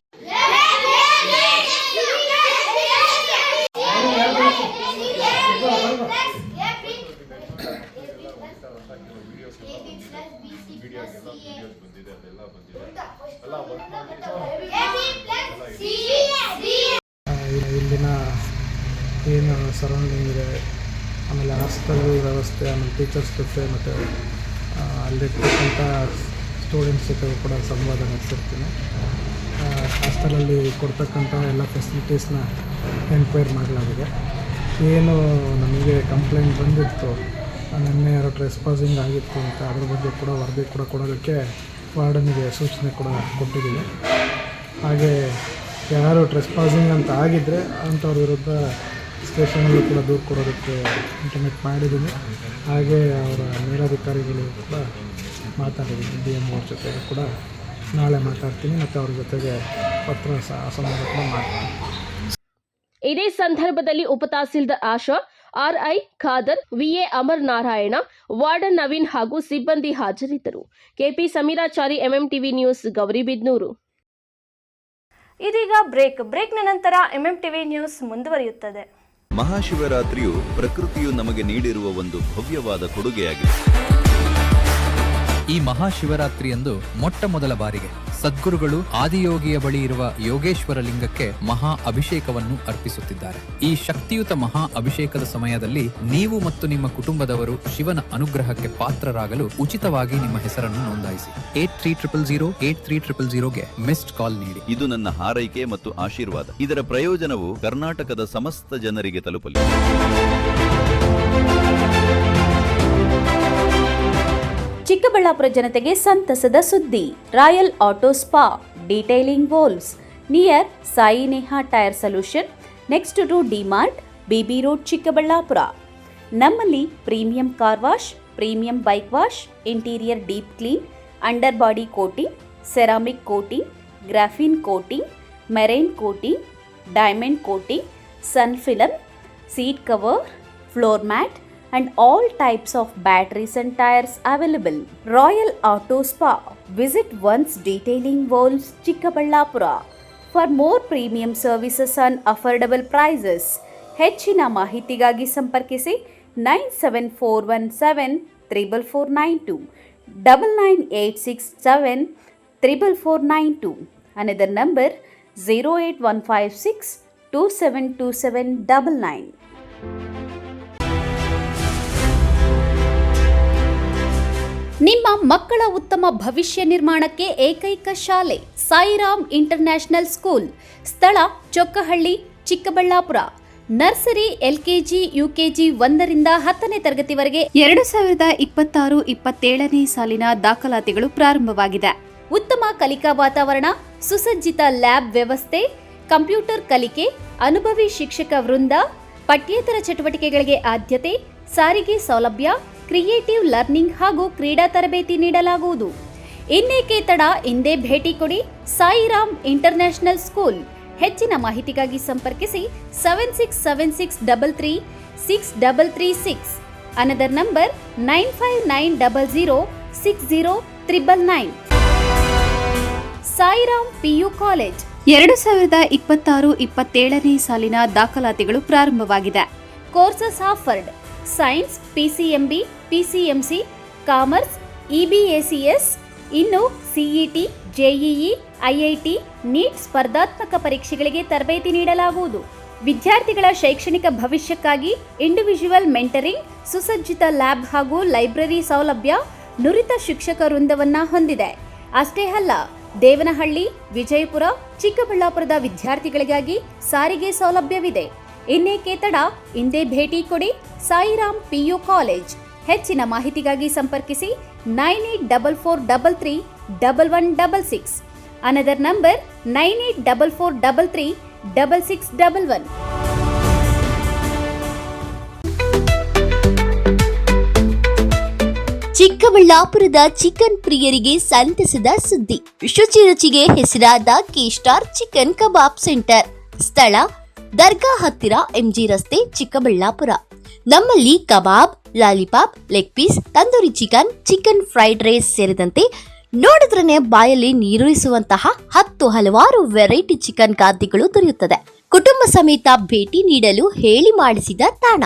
ಇಲ್ಲಿನ ಏನು ಸರೌಂಡಿಂಗ್ ಇದೆ, ಆಮೇಲೆ ಹಾಸ್ಟೆಲ್ ವ್ಯವಸ್ಥೆ, ಆಮೇಲೆ ಟೀಚರ್ಸ್ ಜೊತೆ ಮತ್ತು ಅಲ್ಲಿರ್ತಕ್ಕಂಥ ಸ್ಟೂಡೆಂಟ್ಸ್ ಜೊತೆ ಕೂಡ ಸಂವಾದ ನಡೆಸಿರ್ತೀನಿ. ಹಾಸ್ಟೆಲಲ್ಲಿ ಕೊಡ್ತಕ್ಕಂಥ ಎಲ್ಲ ಫೆಸಿಲಿಟೀಸ್ನ ಎನ್ಕ್ವೈರ್ ಮಾಡಲಾಗಿದೆ. ಏನು ನಮಗೆ ಕಂಪ್ಲೇಂಟ್ ಬಂದಿತ್ತು, ನಿನ್ನೆ ಯಾರೋ ಟ್ರೆಸ್ಪಾಸಿಂಗ್ ಆಗಿತ್ತು ಅಂತ, ಅದ್ರ ಬಗ್ಗೆ ಕೂಡ ವರದಿ ಕೂಡ ಕೊಡೋದಕ್ಕೆ ವಾರ್ಡನಿಗೆ ಸೂಚನೆ ಕೂಡ ಕೊಟ್ಟಿದ್ದೀವಿ. ಹಾಗೆ ಯಾರು ಟ್ರೆಸ್ಪಾಸಿಂಗ್ ಅಂತ ಆಗಿದ್ದರೆ ಅಂಥವ್ರ ವಿರುದ್ಧ ಸ್ಟೇಷನಲ್ಲೂ ಕೂಡ ದೂರು ಕೊಡೋದಕ್ಕೆ ಇಂಟಿಮೇಟ್ ಮಾಡಿದ್ದೀನಿ. ಹಾಗೆ ಅವರ ಮೇಲಧಿಕಾರಿಗಳು ಕೂಡ ಮಾತಾಡಿದ್ದೀನಿ, DM ಅವ್ರ ಜೊತೆಗೆ ಕೂಡ ನಾಳೆ ಮಾತಾಡ್ತೀನಿ ಮತ್ತು ಅವ್ರ ಜೊತೆಗೆ ಪತ್ರ ಸಂವಾದ ಕೂಡ ಮಾಡ್ತೀನಿ. ಇದೇ ಸಂದರ್ಭದಲ್ಲಿ ಉಪತಹಸೀಲ್ದಾರ್ Asha, RI Khader, VA Amar Narayana, warden Naveen ಹಾಗೂ ಸಿಬ್ಬಂದಿ ಹಾಜರಿದ್ದರು. KP Sameerachari, MMTV news, Gauribidanur. ಇದೀಗ ಬ್ರೇಕ್ನ ನಂತರ MMTV ನ್ಯೂಸ್ ಮುಂದುವರಿಯುತ್ತದೆ. ಮಹಾಶಿವರಾತ್ರಿಯು ಪ್ರಕೃತಿಯು ನಮಗೆ ನೀಡಿರುವ ಒಂದು ಭವ್ಯವಾದ ಕೊಡುಗೆಯಾಗಿದೆ. ಈ ಮಹಾಶಿವರಾತ್ರಿಯಂದು ಮೊಟ್ಟ ಮೊದಲ ಬಾರಿಗೆ ಸದ್ಗುರುಗಳು ಆದಿಯೋಗಿಯ ಬಳಿ ಇರುವ ಯೋಗೇಶ್ವರ ಲಿಂಗಕ್ಕೆ ಮಹಾ ಅಭಿಷೇಕವನ್ನು ಅರ್ಪಿಸುತ್ತಿದ್ದಾರೆ. ಈ ಶಕ್ತಿಯುತ ಮಹಾ ಅಭಿಷೇಕದ ಸಮಯದಲ್ಲಿ ನೀವು ಮತ್ತು ನಿಮ್ಮ ಕುಟುಂಬದವರು ಶಿವನ ಅನುಗ್ರಹಕ್ಕೆ ಪಾತ್ರರಾಗಲು ಉಚಿತವಾಗಿ ನಿಮ್ಮ ಹೆಸರನ್ನು ನೋಂದಾಯಿಸಿ. 8300 ಮಿಸ್ಡ್ ಕಾಲ್ ನೀಡಿ. ಇದು ನನ್ನ ಹಾರೈಕೆ ಮತ್ತು ಆಶೀರ್ವಾದ. ಇದರ ಪ್ರಯೋಜನವು ಕರ್ನಾಟಕದ ಸಮಸ್ತ ಜನರಿಗೆ ತಲುಪಲಿ. ಚಿಕ್ಕಬಳ್ಳಾಪುರ ಜನತೆಗೆ ಸಂತಸದ ಸುದ್ದಿ. Royal auto spa detailing walls near Sai Neha tyre solution, next to DMart, BB road, Chikkaballapur. ನಮ್ಮಲ್ಲಿ premium car wash, premium bike wash, interior deep clean, under body coating, ceramic coating, graphene coating, marine coating, diamond coating, sun film, seat cover, floor mat and all types of batteries and tires available. Royal Auto Spa. Visit once Detailing Walls, Chikkaballapura. For more premium services and affordable prices, ಹೆಚ್ಚಿನ ಮಾಹಿತಿಗಾಗಿ ಸಂಪರ್ಕಿಸಿ 9741734492 9986744492. Another number 08156272799. ನಿಮ್ಮ ಮಕ್ಕಳ ಉತ್ತಮ ಭವಿಷ್ಯ ನಿರ್ಮಾಣಕ್ಕೆ ಏಕೈಕ ಶಾಲೆ ಸಾಯಿರಾಮ್ ಇಂಟರ್ನ್ಯಾಷನಲ್ ಸ್ಕೂಲ್. ಸ್ಥಳ Chokkahalli, Chikkaballapur. Nursery, LKG, UKG 1ರಿಂದ 10ನೇ ತರಗತಿವರೆಗೆ 2026-27ನೇ ಸಾಲಿನ ದಾಖಲಾತಿಗಳು ಪ್ರಾರಂಭವಾಗಿದೆ. ಉತ್ತಮ ಕಲಿಕಾ ವಾತಾವರಣ, ಸುಸಜ್ಜಿತ ಲ್ಯಾಬ್ ವ್ಯವಸ್ಥೆ, ಕಂಪ್ಯೂಟರ್ ಕಲಿಕೆ, ಅನುಭವಿ ಶಿಕ್ಷಕ ವೃಂದ, ಪಠ್ಯೇತರ ಚಟುವಟಿಕೆಗಳಿಗೆ ಆದ್ಯತೆ, ಸಾರಿಗೆ ಸೌಲಭ್ಯ, ಕ್ರಿಯೇಟಿವ್ ಲರ್ನಿಂಗ್ ಹಾಗೂ ಕ್ರೀಡಾ ತರಬೇತಿ ನೀಡಲಾಗುವುದು. ಇನ್ನೇಕೆ ತಡ, ಇಂದೇ ಭೇಟಿ ಕೊಡಿ ಸಾಯಿರಾಮ್ ಇಂಟರ್ನ್ಯಾಷನಲ್ ಸ್ಕೂಲ್. ಹೆಚ್ಚಿನ ಮಾಹಿತಿಗಾಗಿ ಸಂಪರ್ಕಿಸಿ 7676336336. Another number 9590060999. Sairam PU college 2026-27ನೇ ಸಾಲಿನ ದಾಖಲಾತಿಗಳು ಪ್ರಾರಂಭವಾಗಿದೆ. Courses offered: science, PCMB, PCMC, commerce, EBACS, ಇನ್ನು CET, JEE, IIT, ನೀಟ್ ಸ್ಪರ್ಧಾತ್ಮಕ ಪರೀಕ್ಷೆಗಳಿಗೆ ತರಬೇತಿ ನೀಡಲಾಗುವುದು. ವಿದ್ಯಾರ್ಥಿಗಳ ಶೈಕ್ಷಣಿಕ ಭವಿಷ್ಯಕ್ಕಾಗಿ ಇಂಡಿವಿಜುವಲ್ ಮೆಂಟರಿಂಗ್, ಸುಸಜ್ಜಿತ ಲ್ಯಾಬ್ ಹಾಗೂ ಲೈಬ್ರರಿ ಸೌಲಭ್ಯ, ನುರಿತ ಶಿಕ್ಷಕ ವೃಂದವನ್ನ ಹೊಂದಿದೆ. ಅಷ್ಟೇ ಅಲ್ಲ, ದೇವನಹಳ್ಳಿ, ವಿಜಯಪುರ, ಚಿಕ್ಕಬಳ್ಳಾಪುರದ ವಿದ್ಯಾರ್ಥಿಗಳಿಗಾಗಿ ಸಾರಿಗೆ ಸೌಲಭ್ಯವಿದೆ. ಇನ್ನೇಕೆ ತಡ, ಇಂದೇ ಭೇಟಿ ಕೊಡಿ ಸಾಯಿರಾಮ್ PU ಕಾಲೇಜ್. ಹೆಚ್ಚಿನ ಮಾಹಿತಿಗಾಗಿ ಸಂಪರ್ಕಿಸಿ 9844331166. Another number 9844336611. ಚಿಕ್ಕಬಳ್ಳಾಪುರದ ಚಿಕನ್ ಪ್ರಿಯರಿಗೆ ಸಂತಸದ ಸುದ್ದಿ. ಶುಚಿ ರುಚಿಗೆ ಹೆಸರಾದ ಕೆ-ಸ್ಟಾರ್ ಚಿಕನ್ ಕಬಾಬ್ ಸೆಂಟರ್. ಸ್ಥಳ ದರ್ಗಾ ಹತ್ತಿರ, MG ರಸ್ತೆ, ಚಿಕ್ಕಬಳ್ಳಾಪುರ. ನಮ್ಮಲ್ಲಿ ಕಬಾಬ್, lollipop, leg piece, tandoori chicken, chicken fried rice ಸೇರಿದಂತೆ ನೋಡಿದ್ರನೆ ಬಾಯಲ್ಲಿ ನೀರೂರಿಸುವಂತಹ ಹಲವಾರು ವೆರೈಟಿ ಚಿಕನ್ ಖಾದ್ಯಗಳು ದೊರೆಯುತ್ತದೆ. ಕುಟುಂಬ ಸಮೇತ ಭೇಟಿ ನೀಡಲು ಹೇಳಿ ಮಾಡಿಸಿದ ತಾಣ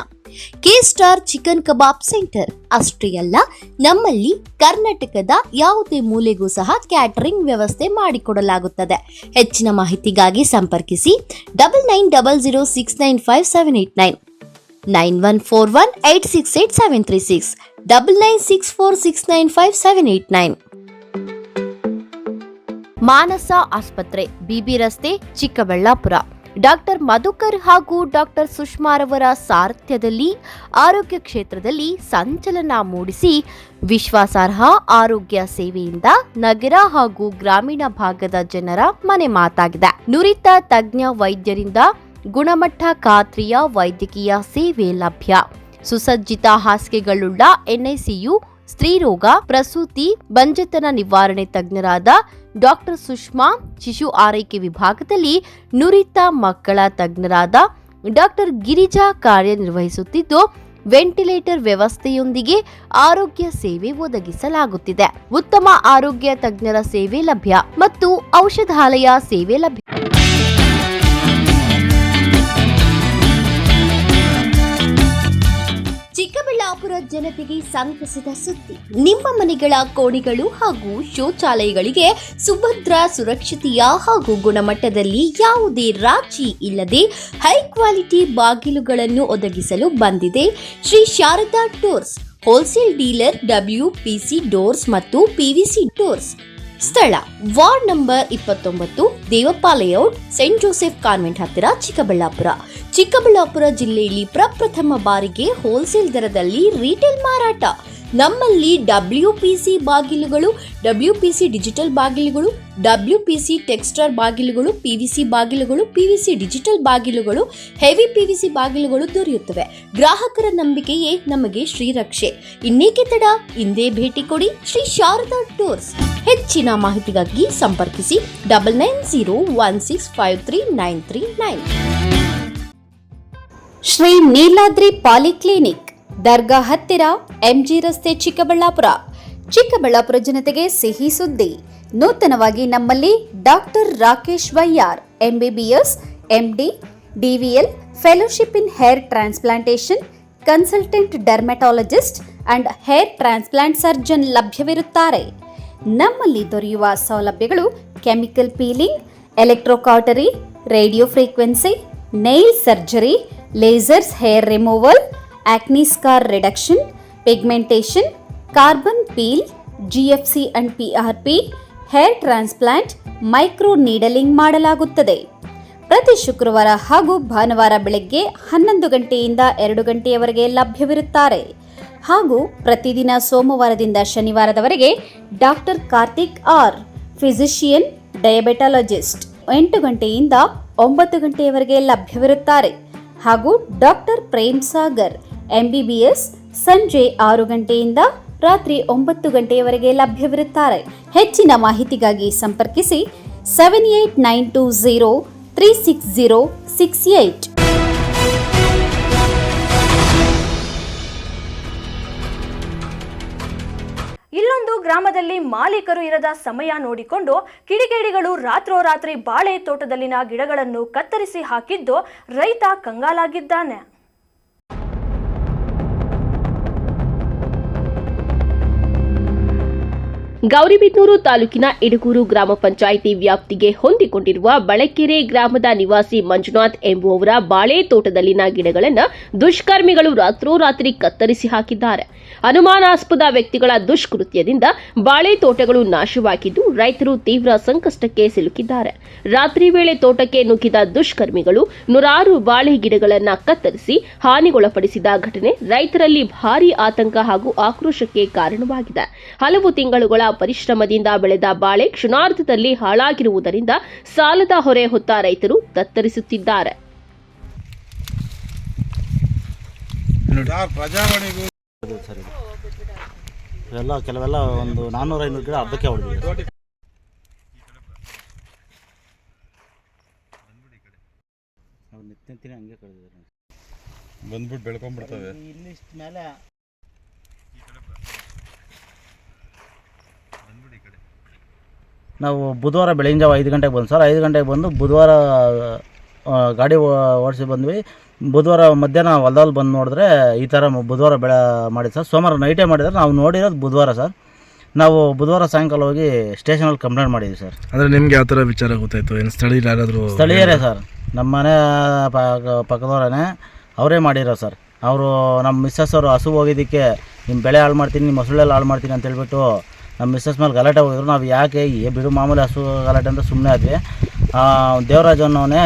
ಕೆ-ಸ್ಟಾರ್ ಚಿಕನ್ ಕಬಾಬ್ ಸೆಂಟರ್. ಅಷ್ಟೇ ಅಲ್ಲ, ನಮ್ಮಲ್ಲಿ ಕರ್ನಾಟಕದ ಯಾವುದೇ ಮೂಲೆಗೂ ಸಹ ಕ್ಯಾಟರಿಂಗ್ ವ್ಯವಸ್ಥೆ ಮಾಡಿಕೊಡಲಾಗುತ್ತದೆ. ಹೆಚ್ಚಿನ ಮಾಹಿತಿಗಾಗಿ ಸಂಪರ್ಕಿಸಿ 9900695789, 9141868736, 9964695789. ಮಾನಸ ಆಸ್ಪತ್ರೆ, BB ರಸ್ತೆ, ಚಿಕ್ಕಬಳ್ಳಾಪುರ. ಡಾಕ್ಟರ್ ಮಧುಕರ್ ಹಾಗೂ ಡಾಕ್ಟರ್ ಸುಷ್ಮಾರವರ ಸಾರಥ್ಯದಲ್ಲಿ ಆರೋಗ್ಯ ಕ್ಷೇತ್ರದಲ್ಲಿ ಸಂಚಲನ ಮೂಡಿಸಿ ವಿಶ್ವಾಸಾರ್ಹ ಆರೋಗ್ಯ ಸೇವೆಯಿಂದ ನಗರ ಹಾಗೂ ಗ್ರಾಮೀಣ ಭಾಗದ ಜನರ ಮನೆ ಮಾತಾಗಿದೆ. ನುರಿತ ತಜ್ಞ ವೈದ್ಯರಿಂದ ಗುಣಮಟ್ಟ ಖಾತ್ರಿಯ ವೈದ್ಯಕೀಯ ಸೇವೆ ಲಭ್ಯ. ಸುಸಜ್ಜಿತ ಹಾಸಿಗೆಗಳುಳ್ಳ NICU, ಸ್ತ್ರೀರೋಗ, ಪ್ರಸೂತಿ, ಬಂಜೆತನ ನಿವಾರಣೆ ತಜ್ಞರಾದ ಡಾಕ್ಟರ್ ಸುಷ್ಮಾ, ಶಿಶು ಆರೈಕೆ ವಿಭಾಗದಲ್ಲಿ ನುರಿತ ಮಕ್ಕಳ ತಜ್ಞರಾದ ಡಾಕ್ಟರ್ ಗಿರಿಜಾ ಕಾರ್ಯನಿರ್ವಹಿಸುತ್ತಿದ್ದು, ವೆಂಟಿಲೇಟರ್ ವ್ಯವಸ್ಥೆಯೊಂದಿಗೆ ಆರೋಗ್ಯ ಸೇವೆ ಒದಗಿಸಲಾಗುತ್ತಿದೆ. ಉತ್ತಮ ಆರೋಗ್ಯ ತಜ್ಞರ ಸೇವೆ ಲಭ್ಯ ಮತ್ತು ಔಷಧಾಲಯ ಸೇವೆ ಲಭ್ಯ. ಚಿಕ್ಕಬಳ್ಳಾಪುರ ಜನತೆಗೆ ಸಂತಸದ ಸುದ್ದಿ. ನಿಮ್ಮ ಮನೆಗಳ ಕೋಣೆಗಳು ಹಾಗೂ ಶೌಚಾಲಯಗಳಿಗೆ ಸುಭದ್ರ, ಸುರಕ್ಷತೆಯ ಹಾಗೂ ಗುಣಮಟ್ಟದಲ್ಲಿ ಯಾವುದೇ ರಾಜಿ ಇಲ್ಲದೆ ಹೈ ಕ್ವಾಲಿಟಿ ಬಾಗಿಲುಗಳನ್ನು ಒದಗಿಸಲು ಬಂದಿದೆ Shri Sharada doors, wholesale dealer, WPC doors ಮತ್ತು PVC ಡೋರ್ಸ್. ಸ್ಥಳ ward number 29, Devappa layout, saint Joseph convent ಹತ್ತಿರ, ಚಿಕ್ಕಬಳ್ಳಾಪುರ. ಚಿಕ್ಕಬಳ್ಳಾಪುರ ಜಿಲ್ಲೆಯಲ್ಲಿ ಪ್ರಪ್ರಥಮ ಬಾರಿಗೆ ಹೋಲ್ಸೇಲ್ ದರದಲ್ಲಿ ರಿಟೇಲ್ ಮಾರಾಟ. ನಮ್ಮಲ್ಲಿ WPC ಬಾಗಿಲುಗಳು, WPC ಡಿಜಿಟಲ್ ಬಾಗಿಲುಗಳು, WPC ಟೆಕ್ಸ್ಚರ್ ಬಾಗಿಲುಗಳು, PVC ಬಾಗಿಲುಗಳು, PVC ಡಿಜಿಟಲ್ ಬಾಗಿಲುಗಳು, ಹೆವಿ PVC ಬಾಗಿಲುಗಳು ದೊರೆಯುತ್ತವೆ. ಗ್ರಾಹಕರ ನಂಬಿಕೆಯೇ ನಮಗೆ ಶ್ರೀರಕ್ಷೆ. ಇನ್ನೇಕೆ ತಡ, ಇಂದೇ ಭೇಟಿ ಕೊಡಿ ಶ್ರೀ ಶಾರದಾ ಡೋರ್ಸ್. ಹೆಚ್ಚಿನ ಮಾಹಿತಿಗಾಗಿ ಸಂಪರ್ಕಿಸಿ 9901653939. ಶ್ರೀ ನೀಲಾದ್ರಿ ಪಾಲಿಕ್ಲಿನಿಕ್, ದರ್ಗಾ ಹತ್ತಿರ, MG ರಸ್ತೆ, ಚಿಕ್ಕಬಳ್ಳಾಪುರ. ಚಿಕ್ಕಬಳ್ಳಾಪುರ ಜನತೆಗೆ ಸಿಹಿ ಸುದ್ದಿ. ನೂತನವಾಗಿ ನಮ್ಮಲ್ಲಿ ಡಾಕ್ಟರ್ ರಾಕೇಶ್ ವೈಯಾರ್, MBBS, MD, DVL, fellowship in hair transplantation, consultant dermatologist and hair transplant surgeon ಲಭ್ಯವಿರುತ್ತಾರೆ. ನಮ್ಮಲ್ಲಿ ದೊರೆಯುವ ಸೌಲಭ್ಯಗಳು chemical peeling, electrocautery, radio frequency, nail surgery, lasers hair removal, acne scar reduction, pigmentation, carbon peel, GFC and PRP, hair transplant, micro needling ಮಾಡಲಾಗುತ್ತದೆ. ಪ್ರತಿ ಶುಕ್ರವಾರ ಹಾಗೂ ಭಾನುವಾರ ಬೆಳಗ್ಗೆ 11 ಗಂಟೆಯಿಂದ 2 ಗಂಟೆಯವರೆಗೆ ಲಭ್ಯವಿರುತ್ತಾರೆ. ಹಾಗೂ ಪ್ರತಿದಿನ ಸೋಮವಾರದಿಂದ ಶನಿವಾರದವರೆಗೆ ಡಾಕ್ಟರ್ ಕಾರ್ತಿಕ್ ಆರ್, ಫಿಸಿಷಿಯನ್, ಡಯಾಬೆಟಾಲಜಿಸ್ಟ್ 8 ಗಂಟೆಯಿಂದ 9 ಗಂಟೆಯವರೆಗೆ ಲಭ್ಯವಿರುತ್ತಾರೆ. ಹಾಗೂ ಡಾಕ್ಟರ್ ಪ್ರೇಮ್ ಸಾಗರ್, MBBS, ಸಂಜೆ 6 ಗಂಟೆಯಿಂದ ರಾತ್ರಿ 9 ಗಂಟೆಯವರೆಗೆ ಲಭ್ಯವಿರುತ್ತಾರೆ. ಹೆಚ್ಚಿನ ಮಾಹಿತಿಗಾಗಿ ಸಂಪರ್ಕಿಸಿ 7892036068. ಇಲ್ಲೊಂದು ಗ್ರಾಮದಲ್ಲಿ ಮಾಲೀಕರು ಇರದ ಸಮಯ ನೋಡಿಕೊಂಡು ಕಿಡಿಗೇಡಿಗಳು ರಾತ್ರೋರಾತ್ರಿ ಬಾಳೆ ತೋಟದಲ್ಲಿನ ಗಿಡಗಳನ್ನು ಕತ್ತರಿಸಿ ಹಾಕಿದ್ದು ರೈತ ಕಂಗಾಲಾಗಿದ್ದಾನೆ. ಗೌರಿಬಿದನೂರು ತಾಲೂಕಿನ ಇಡಗೂರು ಗ್ರಾಮ ಪಂಚಾಯಿತಿ ವ್ಯಾಪ್ತಿಗೆ ಹೊಂದಿಕೊಂಡಿರುವ ಬಳಕೆರೆ ಗ್ರಾಮದ ನಿವಾಸಿ ಮಂಜುನಾಥ್ ಎಂಬುವವರ ಬಾಳೆ ತೋಟದಲ್ಲಿನ ಗಿಡಗಳನ್ನು ದುಷ್ಕರ್ಮಿಗಳು ರಾತ್ರೋರಾತ್ರಿ ಕತ್ತರಿಸಿ ಹಾಕಿದ್ದಾರೆ. ಅನುಮಾನಾಸ್ಪದ ವ್ಯಕ್ತಿಗಳ ದುಷ್ಕೃತ್ಯದಿಂದ ಬಾಳೆ ತೋಟಗಳು ನಾಶವಾಗಿದ್ದು ರೈತರು ತೀವ್ರ ಸಂಕಷ್ಟಕ್ಕೆ ಸಿಲುಕಿದ್ದಾರೆ. ರಾತ್ರಿ ವೇಳೆ ತೋಟಕ್ಕೆ ನುಗ್ಗಿದ ದುಷ್ಕರ್ಮಿಗಳು ನೂರಾರು ಬಾಳೆ ಗಿಡಗಳನ್ನು ಕತ್ತರಿಸಿ ಹಾನಿಗೊಳಪಡಿಸಿದ ಘಟನೆ ರೈತರಲ್ಲಿ ಭಾರೀ ಆತಂಕ ಹಾಗೂ ಆಕ್ರೋಶಕ್ಕೆ ಕಾರಣವಾಗಿದೆ. ಹಲವು ತಿಂಗಳುಗಳ ಪರಿಶ್ರಮದಿಂದ ಬೆಳೆದ ಬಾಳೆ ಕ್ಷಣಾರ್ಧದಲ್ಲಿ ಹಾಳಾಗಿರುವುದರಿಂದ ಸಾಲದ ಹೊರೆ ಹೊತ್ತ ರೈತರು ತತ್ತರಿಸುತ್ತಿದ್ದಾರೆ. ಕೆಲವೆಲ್ಲ ಒಂದು 400-500 ಗಿಡ ಅರ್ಧಕ್ಕೆ ಹೊಡೆದಿದೆ. ಹಂಗೆ ಕಳೆದಿದ್ದಾರೆ, ಬಂದ್ಬಿಟ್ಟು ಬೆಳ್ಕೊಂಡ್ಬಿಡ್ತವೆ. ಇಲ್ಲಿ ಮೇಲೆ ನಾವು ಬುಧವಾರ ಬೆಳಗಿನ ಜಾವ 5 ಗಂಟೆಗೆ ಬಂದು ಸರ್, 5 ಗಂಟೆಗೆ ಬಂದು ಬುಧವಾರ ಗಾಡಿ ಓಡಿಸಿ ಬಂದ್ವಿ. ಬುಧವಾರ ಮಧ್ಯಾಹ್ನ ಹೊಲದಲ್ಲಿ ಬಂದು ನೋಡಿದ್ರೆ ಈ ಥರ ಬುಧವಾರ ಮಾಡಿದ್ದು ಸರ್. ಸೋಮವಾರ ನೈಟೇ ಮಾಡಿದ್ರೆ ನಾವು ನೋಡಿರೋದು ಬುಧವಾರ ಸರ್. ನಾವು ಬುಧವಾರ ಸಾಯಂಕಾಲ ಹೋಗಿ ಸ್ಟೇಷನಲ್ಲಿ ಕಂಪ್ಲೇಂಟ್ ಮಾಡಿದ್ವಿ ಸರ್. ಅಂದರೆ ನಿಮ್ಗೆ ಯಾವ ಥರ ವಿಚಾರ ಗೊತ್ತಾಯಿತು? ಏನು ಸ್ಥಳೀಯರು ಯಾರಾದರೂ? ಸ್ಥಳೀಯರೇ ಸರ್, ನಮ್ಮ ಮನೆ ಪಕ್ಕದವರೇ ಅವರೇ ಮಾಡಿರೋ ಸರ್. ಅವರು ನಮ್ಮ ಮಿಸ್ಸಸ್ ಅವರು ಹಸು ಹೋಗಿದ್ದಕ್ಕೆ ನಿಮ್ಮ ಬೆಳೆ ಹಾಳು ಮಾಡ್ತೀನಿ, ನಿಮ್ಮ ಹಸುಳೆಲ್ಲ ಹಾಳು ಮಾಡ್ತೀನಿ ಅಂತ ಹೇಳ್ಬಿಟ್ಟು ನಮ್ಮ ಮಿಸ್ಸಸ್ ಮೇಲೆ ಗಲಾಟೆ ಹೋಗಿದ್ರು. ನಾವು ಯಾಕೆ ಬಿಡು ಮಾಮೂಲಿ ಹಸು ಗಲಾಟೆ ಅಂತ ಸುಮ್ಮನೆ ಆದ್ವಿ. ದೇವರಾಜ್ ಅನ್ನೋನೇ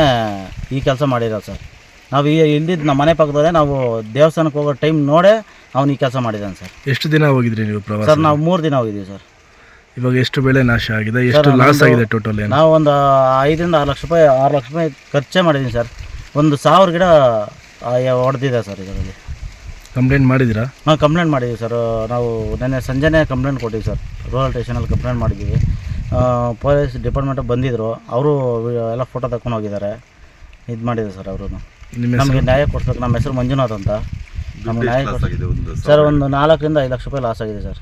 ಈ ಕೆಲಸ ಮಾಡಿರೋ ಸರ್. ನಾವು ಇಲ್ಲಿದ್ದು ನಮ್ಮ ಮನೆ ಪಕ್ಕದವರೇ, ನಾವು ದೇವಸ್ಥಾನಕ್ಕೆ ಹೋಗೋ ಟೈಮ್ ನೋಡೇ ಅವ್ನು ಈ ಕೆಲಸ ಮಾಡಿದ್ದಾನೆ ಸರ್. ಎಷ್ಟು ದಿನ ಹೋಗಿದ್ರಿ ನೀವು ಪ್ರವಾಸ? ಸರ್ ನಾವು 3 ದಿನ ಹೋಗಿದ್ದೀವಿ ಸರ್. ಇವಾಗ ಎಷ್ಟು ಬೆಳೆ ನಾಶ ಆಗಿದೆ, ಎಷ್ಟು ಲಾಸ್ ಆಗಿದೆ ಟೋಟಲ್? ನಾವು ಒಂದು 5ರಿಂದ 6 ಲಕ್ಷ ರೂಪಾಯಿ ಖರ್ಚೇ ಮಾಡಿದ್ದೀನಿ ಸರ್. 1,000 ಗಿಡ ಹೊಡೆದಿದೆ ಸರ್ ಇದರಲ್ಲಿ. ಕಂಪ್ಲೇಂಟ್ ಮಾಡಿದ್ದೀರಾ? ನಾವು ಕಂಪ್ಲೇಂಟ್ ಮಾಡಿದ್ದೀವಿ ಸರ್. ನಾವು ನೆನ್ನೆ ಸಂಜೆನೇ ಕಂಪ್ಲೇಂಟ್ ಕೊಟ್ಟಿದ್ದೀವಿ ಸರ್. ರೂರಲ್ ಸ್ಟೇಷನಲ್ಲಿ ಕಂಪ್ಲೇಂಟ್ ಮಾಡಿದ್ದೀವಿ. ಪೊಲೀಸ್ ಡಿಪಾರ್ಟ್ಮೆಂಟ್ ಬಂದಿದ್ದರು, ಅವರು ಎಲ್ಲ ಫೋಟೋ ತಗೊಂಡು ಹೋಗಿದ್ದಾರೆ. ಇದು ಮಾಡಿದೆ ಸರ್. ಅವರು ನಮಗೆ ನ್ಯಾಯ ಕೊಡ್ಬೇಕು. ನಮ್ಮ ಹೆಸರು ಮಂಜುನಾಥ್ ಅಂತ. ನಮಗೆ ನ್ಯಾಯ ಸರ್. ಒಂದು 4ರಿಂದ 5 ಲಕ್ಷ ರೂಪಾಯಿ ಲಾಸ್ ಆಗಿದೆ ಸರ್.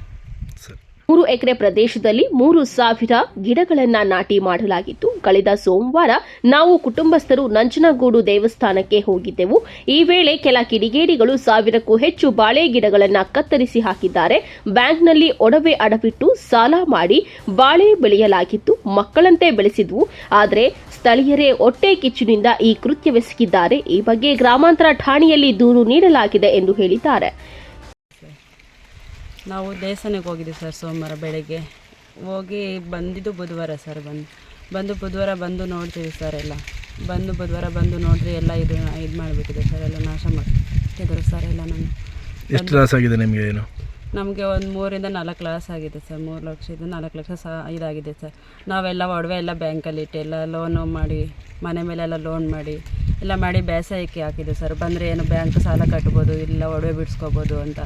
3 ಎಕರೆ ಪ್ರದೇಶದಲ್ಲಿ 3,000 ಗಿಡಗಳನ್ನು ನಾಟಿ ಮಾಡಲಾಗಿತ್ತು. ಕಳೆದ ಸೋಮವಾರ ನಾವು ಕುಟುಂಬಸ್ಥರು ನಂಜನಗೂಡು ದೇವಸ್ಥಾನಕ್ಕೆ ಹೋಗಿದ್ದೆವು. ಈ ವೇಳೆ ಕೆಲ ಕಿಡಿಗೇಡಿಗಳು 1000ಕ್ಕೂ ಹೆಚ್ಚು ಬಾಳೆ ಗಿಡಗಳನ್ನು ಕತ್ತರಿಸಿ ಹಾಕಿದ್ದಾರೆ. ಬ್ಯಾಂಕ್ನಲ್ಲಿ ಒಡವೆ ಅಡವಿಟ್ಟು ಸಾಲ ಮಾಡಿ ಬಾಳೆ ಬೆಳೆಯಲಾಗಿತ್ತು. ಮಕ್ಕಳಂತೆ ಬೆಳೆಸಿದ್ವು. ಆದರೆ ಸ್ಥಳೀಯರೇ ಹೊಟ್ಟೆ ಕಿಚ್ಚಿನಿಂದ ಈ ಕೃತ್ಯವೆಸಗಿದ್ದಾರೆ. ಈ ಬಗ್ಗೆ ಗ್ರಾಮಾಂತರ ಠಾಣೆಯಲ್ಲಿ ದೂರು ನೀಡಲಾಗಿದೆ ಎಂದು ಹೇಳಿದ್ದಾರೆ. ನಾವು ದೇವಸ್ಥಾನಕ್ಕೆ ಹೋಗಿದ್ದೀವಿ ಸರ್. ಸೋಮವಾರ ಬೆಳಗ್ಗೆ ಹೋಗಿ ಬಂದಿದ್ದು ಬುಧವಾರ ಸರ್. ಬಂದು ಬುಧವಾರ ಬಂದು ನೋಡ್ತೀವಿ ಸರ್. ಎಲ್ಲ ಬುಧವಾರ ಬಂದು ನೋಡಿದ್ರೆ ಎಲ್ಲ ಇದು ಮಾಡಿಬಿಟ್ಟಿದೆ ಸರ್. ಎಲ್ಲ ನಾಶ ಮಾಡಿಟ್ಟಿದ್ರು ಸರ್. ಎಲ್ಲ ನಾನು ಎಷ್ಟು ಲಾಸ್ ಆಗಿದೆ ನಿಮಗೆ? ಏನು ನಮಗೆ ಒಂದು 3ರಿಂದ 4 ಲಾಸ್ ಆಗಿದೆ ಸರ್. 3 ಲಕ್ಷದಿಂದ 4 ಲಕ್ಷ ಇದಾಗಿದೆ ಸರ್. ನಾವೆಲ್ಲ ಒಡವೆ ಎಲ್ಲ ಬ್ಯಾಂಕಲ್ಲಿ ಇಟ್ಟು ಎಲ್ಲ ಲೋನು ಮಾಡಿ, ಮನೆ ಮೇಲೆಲ್ಲ ಲೋನ್ ಮಾಡಿ ಎಲ್ಲ ಮಾಡಿ ಬೇಸಾಯಕ್ಕೆ ಹಾಕಿದ್ವಿ ಸರ್. ಬಂದರೆ ಏನು ಬ್ಯಾಂಕ್ ಸಾಲ ಕಟ್ಬೋದು, ಇಲ್ಲ ಒಡವೆ ಬಿಡಿಸ್ಕೋಬೋದು ಅಂತ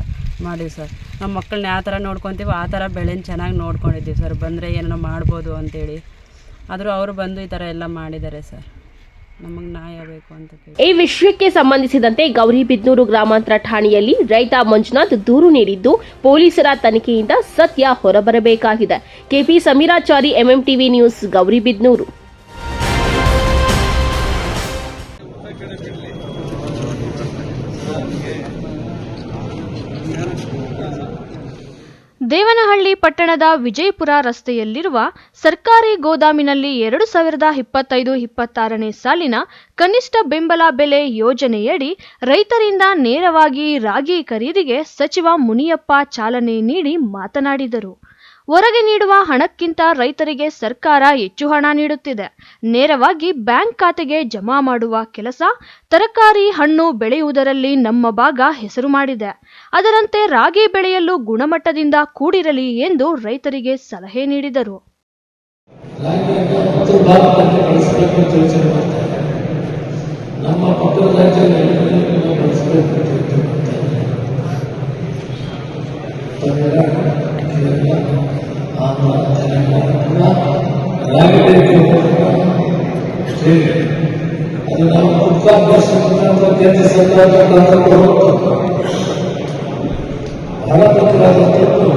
ಮಾಡಿವಿ ಸರ್. ನಮ್ಮ ಮಕ್ಕಳನ್ನ ಯಾವ ಥರ ನೋಡ್ಕೊತೀವೋ ಆ ಥರ ಬೆಳೆನ ಚೆನ್ನಾಗಿ ನೋಡ್ಕೊಂಡಿದ್ದೀವಿ ಸರ್. ಬಂದರೆ ಏನೋ ಮಾಡ್ಬೋದು ಅಂತೇಳಿ. ಆದರೂ ಅವರು ಬಂದು ಈ ಥರ ಎಲ್ಲ ಮಾಡಿದ್ದಾರೆ ಸರ್. ನಮಗೆ ನ್ಯಾಯ ಬೇಕು ಅಂತ. ಈ ವಿಷಯಕ್ಕೆ ಸಂಬಂಧಿಸಿದಂತೆ ಗೌರಿಬಿದನೂರು ಗ್ರಾಮಾಂತರ ಠಾಣೆಯಲ್ಲಿ ರೈತ ಮಂಜುನಾಥ್ ದೂರು ನೀಡಿದ್ದು, ಪೊಲೀಸರ ತನಿಖೆಯಿಂದ ಸತ್ಯ ಹೊರಬರಬೇಕಾಗಿದೆ. KP Sameerachari, MMTV news, Gauribidanur. Devanahalli ಪಟ್ಟಣದ ವಿಜಯಪುರ ರಸ್ತೆಯಲ್ಲಿರುವ ಸರ್ಕಾರಿ ಗೋದಾಮಿನಲ್ಲಿ 2025-26ನೇ ಸಾಲಿನ ಕನಿಷ್ಠ ಬೆಂಬಲ ಬೆಲೆ ಯೋಜನೆಯಡಿ ರೈತರಿಂದ ನೇರವಾಗಿ ರಾಗಿ ಖರೀದಿಗೆ ಸಚಿವ ಮುನಿಯಪ್ಪ ಚಾಲನೆ ನೀಡಿ ಮಾತನಾಡಿದರು. ಹೊರಗೆ ನೀಡುವ ಹಣಕ್ಕಿಂತ ರೈತರಿಗೆ ಸರ್ಕಾರ ಹೆಚ್ಚು ಹಣ ನೀಡುತ್ತಿದೆ. ನೇರವಾಗಿ ಬ್ಯಾಂಕ್ ಖಾತೆಗೆ ಜಮಾ ಮಾಡುವ ಕೆಲಸ. ತರಕಾರಿ, ಹಣ್ಣು ಬೆಳೆಯುವುದರಲ್ಲಿ ನಮ್ಮ ಭಾಗ ಹೆಸರು ಮಾಡಿದೆ. ಅದರಂತೆ ರಾಗಿ ಬೆಳೆಯಲು ಗುಣಮಟ್ಟದಿಂದ ಕೂಡಿರಲಿ ಎಂದು ರೈತರಿಗೆ ಸಲಹೆ ನೀಡಿದರು. ಅದು ನಾವು ಕೇಂದ್ರ ಸರ್ಕಾರದ ಬಹಳ ಮುಖ್ಯವಾದಂಥದ್ದು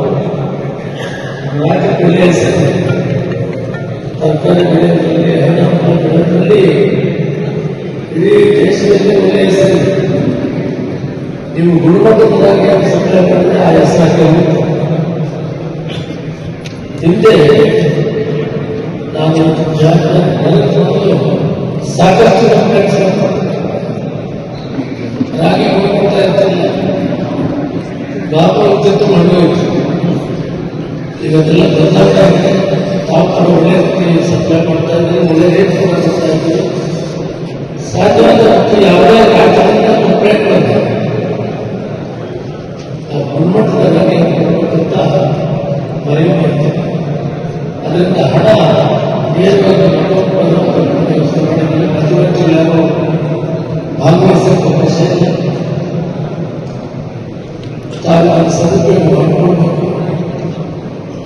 ರಾಜ್ಯ ಬೆಳೆಯ ತರಕಾರಿ ಬೆಳೆಗಳಲ್ಲಿ ಹಣ್ಣು ಬೆಳೆಗಳಲ್ಲಿ ಇಡೀ ದೇಶದಲ್ಲಿ ಒಳ್ಳೆಯ ಹೆಸರು. ನೀವು ಗುಣಮಟ್ಟದಾಗಿ ಸಪ್ಲೈ ಮಾಡಿದ್ರೆ ಆ ಹೆಸರಾಗಿ ಹಿಂದೆ ನಾನು ಸಾಕಷ್ಟು ರಾಗಿ ಗುಣಮಟ್ಟ ಇರ್ತಿಲ್ಲ, ಲಾಭ ಇರ್ತಿತ್ತು, ಮಾಡಬೇಕು. ಇವತ್ತೆಲ್ಲ ಬದಲಾವಣೆ ಆಗಿದೆ. ತಾವು ಒಳ್ಳೆ ರೀತಿ ಸಪ್ಲೈ ಮಾಡ್ತಾ ಇದ್ದೀವಿ, ಒಳ್ಳೆ ರೇಟ್ ಕೊಡ್ತಾ ಇದ್ದೀವಿ. ಸಾಧ್ಯವಾದ ಮತ್ತು ಯಾವುದೇ ರಾಜ್ಯದಿಂದ ಕಂಪ್ಲೇಂಟ್ ಬಂದಿದೆ. ನಾವು ಗುಣಮಟ್ಟದ ರಾಗಿ ಕೊಡಬೇಕಂತ ಮನವಿ ಮಾಡ್ತೇವೆ. ಅದರಿಂದ ಹಣ ನೇರವಾಗಿ ಜಿಲ್ಲೆಯವರು ಭಾಗವಹಿಸಬೇಕು. ತಾವು ಸದುಪಯೋಗ ಮಾಡಿಕೊಳ್ಬೇಕು.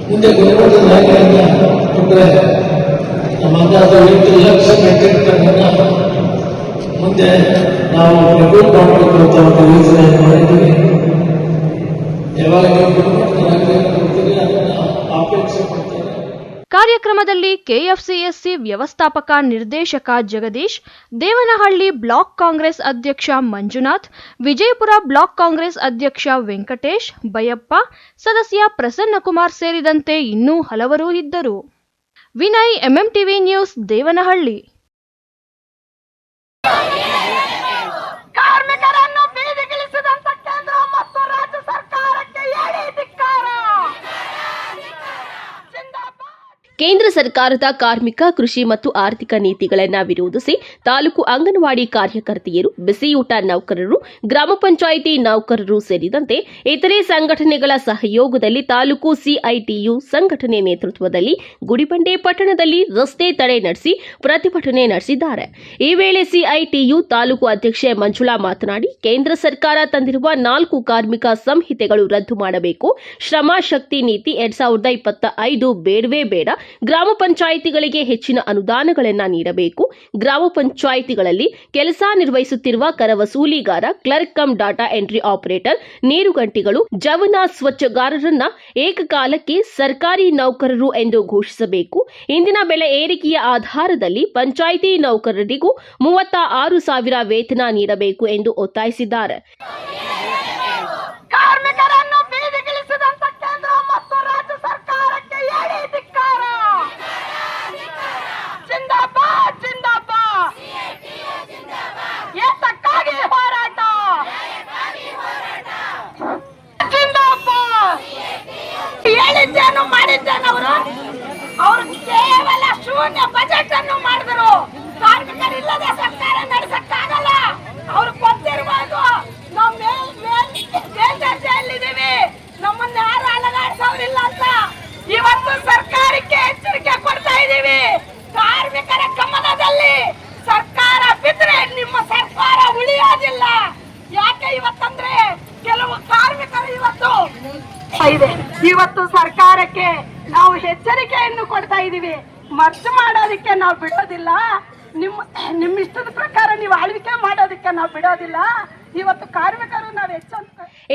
ಮುಂದೆ ಗುಣಮಟ್ಟದ ರಾಗಿಯನ್ನು ಕೊಟ್ಟರೆ ನಮ್ಮ ಅಂದಾಜು 8 ಲಕ್ಷ ಮೆಟ್ರಿಕ್ ಟನ್ ಮುಂದೆ ನಾವು ಡೆವಲಪ್ ಮಾಡಬೇಕು ಅಂತ ಒಂದು ಯೋಜನೆಯನ್ನು ಮಾಡಿದ್ದೀವಿ. ಯಾವಾಗ ಗುಣಮಟ್ಟದ ರಾಗಿಯನ್ನು ಕೊಡ್ತೀವಿ ಅದನ್ನು ಅಪೇಕ್ಷೆ ಮಾಡ್ತೇವೆ. ಕಾರ್ಯಕ್ರಮದಲ್ಲಿ ಕೆಎಫ್ಸಿಎಸ್ಸಿ ವ್ಯವಸ್ಥಾಪಕ ನಿರ್ದೇಶಕ ಜಗದೀಶ್, ದೇವನಹಳ್ಳಿ ಬ್ಲಾಕ್ ಕಾಂಗ್ರೆಸ್ ಅಧ್ಯಕ್ಷ ಮಂಜುನಾಥ್, ವಿಜಯಪುರ ಬ್ಲಾಕ್ ಕಾಂಗ್ರೆಸ್ ಅಧ್ಯಕ್ಷ ವೆಂಕಟೇಶ್, ಬಯಪ್ಪ, ಸದಸ್ಯ ಪ್ರಸನ್ನಕುಮಾರ್ ಸೇರಿದಂತೆ ಇನ್ನೂ ಹಲವರು ಇದ್ದರು. Vinay, MMTV news, Devanahalli. ಕಾರ್ಮಿಕರನ್ನು ಬೀದಿಗಿಳಿಸಿದಂತ ಕೇಂದ್ರ ಮತ್ತು ರಾಜ್ಯ ಸರ್ಕಾರಕ್ಕೆ ಏಳಿ ಧಿಕ್ಕಾರ. ಕೇಂದ್ರ ಸರ್ಕಾರದ ಕಾರ್ಮಿಕ, ಕೃಷಿ ಮತ್ತು ಆರ್ಥಿಕ ನೀತಿಗಳನ್ನು ವಿರೋಧಿಸಿ ತಾಲೂಕು ಅಂಗನವಾಡಿ ಕಾರ್ಯಕರ್ತೆಯರು, ಬಿಸಿಯೂಟ ನೌಕರರು, ಗ್ರಾಮ ಪಂಚಾಯಿತಿ ನೌಕರರು ಸೇರಿದಂತೆ ಇತರೆ ಸಂಘಟನೆಗಳ ಸಹಯೋಗದಲ್ಲಿ ತಾಲೂಕು ಸಿಐಟಿಯು ಸಂಘಟನೆ ನೇತೃತ್ವದಲ್ಲಿ ಗುಡಿಬಂಡೆ ಪಟ್ಟಣದಲ್ಲಿ ರಸ್ತೆ ತಡೆ ನಡೆಸಿ ಪ್ರತಿಭಟನೆ ನಡೆಸಿದ್ದಾರೆ. ಈ ವೇಳೆ ಸಿಐಟಿಯು ತಾಲೂಕು ಅಧ್ಯಕ್ಷೆ ಮಂಜುಳಾ ಮಾತನಾಡಿ, ಕೇಂದ್ರ ಸರ್ಕಾರ ತಂದಿರುವ 4 ಕಾರ್ಮಿಕ ಸಂಹಿತೆಗಳು ರದ್ದು ಮಾಡಬೇಕು, ಶ್ರಮ ಶಕ್ತಿ ನೀತಿ 2025 ಬೇಡವೇ ಬೇಡ, ಗ್ರಾಮ ಪಂಚಾಯಿತಿಗಳಿಗೆ ಹೆಚ್ಚಿನ ಅನುದಾನಗಳನ್ನು ನೀಡಬೇಕು, ಗ್ರಾಮ ಪಂಚಾಯಿತಿಗಳಲ್ಲಿ ಕೆಲಸ ನಿರ್ವಹಿಸುತ್ತಿರುವ ಕರ ವಸೂಲಿಗಾರ, clerk cum data entry operator, ನೀರುಗಂಟಿಗಳು, ಜವನ ಸ್ವಚ್ಛಗಾರರನ್ನ ಏಕಕಾಲಕ್ಕೆ ಸರ್ಕಾರಿ ನೌಕರರು ಎಂದು ಘೋಷಿಸಬೇಕು. ಇಂದಿನ ಬೆಲೆ ಏರಿಕೆಯ ಆಧಾರದಲ್ಲಿ ಪಂಚಾಯಿತಿ ನೌಕರರಿಗೂ 36,000 ವೇತನ ನೀಡಬೇಕು ಎಂದು ಒತ್ತಾಯಿಸಿದ್ದಾರೆ. ಕಾರ್ಮಿಕರನ್ನು ಬೀದಿಗಿಳಿಸಿದಂತ ಕೇಂದ್ರ ಮತ್ತು ರಾಜ್ಯ ಸರ್ಕಾರಕ್ಕೆ ಏಳಿ ಧಿಕ್ಕಾರ. ಜಿಂದಾಬಾದ್ ಜಿಂದಾಬಾದ್. ಏತಕ್ಕಾಗಿ ಹೋರಾಟ. ಜಿಂದಾಬಾದ್. ಹೇಳಿದ್ದೇನು ಮಾಡಿದ್ದೇನವರು. ಅವರು ಕೇವಲ ಶೂನ್ಯ ಬಜೆಟ್ ಅನ್ನು ಮಾಡಿದರು. ಕಾರ್ಮಿಕರಿಲ್ಲದೆ ಸರ್ಕಾರ ನಡೆಸಕ್ಕಾಗಲ್ಲ. ಅವ್ರು ಗೊತ್ತಿರಬಹುದು ನಾವು ಮೇಲ್ದರ್ಜೆಯಲ್ಲಿದ್ದೀವಿ, ನಮ್ಮನ್ನ ಯಾರು ಅಲಗಾಡಿಸೋರಿಲ್ಲ ಅಂತ. ಇವತ್ತು ಸರ್ಕಾರಕ್ಕೆ ಎಚ್ಚರಿಕೆ ಕೊಡ್ತಾ ಇದ್ದೀವಿ. ಕಾರ್ಮಿಕರ ಗಮನದಲ್ಲಿ ಸರ್ಕಾರ ಬಿದ್ರೆ ನಿಮ್ಮ ಸರ್ಕಾರ ಉಳಿಯೋದಿಲ್ಲ. ಯಾಕೆ ಇವತ್ತಂದ್ರೆ ಕೆಲವು ಕಾರ್ಮಿಕರು ಇವತ್ತು ಸರ್ಕಾರಕ್ಕೆ ನಾವು ಎಚ್ಚರಿಕೆಯನ್ನು ಕೊಡ್ತಾ ಇದ್ದೀವಿ. ಮರ್ಜು ಮಾಡೋದಕ್ಕೆ ನಾವು ಬಿಡೋದಿಲ್ಲ. ನಿಮ್ಮ ಇಷ್ಟದ ಪ್ರಕಾರ ನೀವು ಆಳ್ವಿಕೆ ಮಾಡೋದಕ್ಕೆ ನಾವು ಬಿಡೋದಿಲ್ಲ. ಇವತ್ತು ಕಾರ್ಮಿಕರು ನಾವು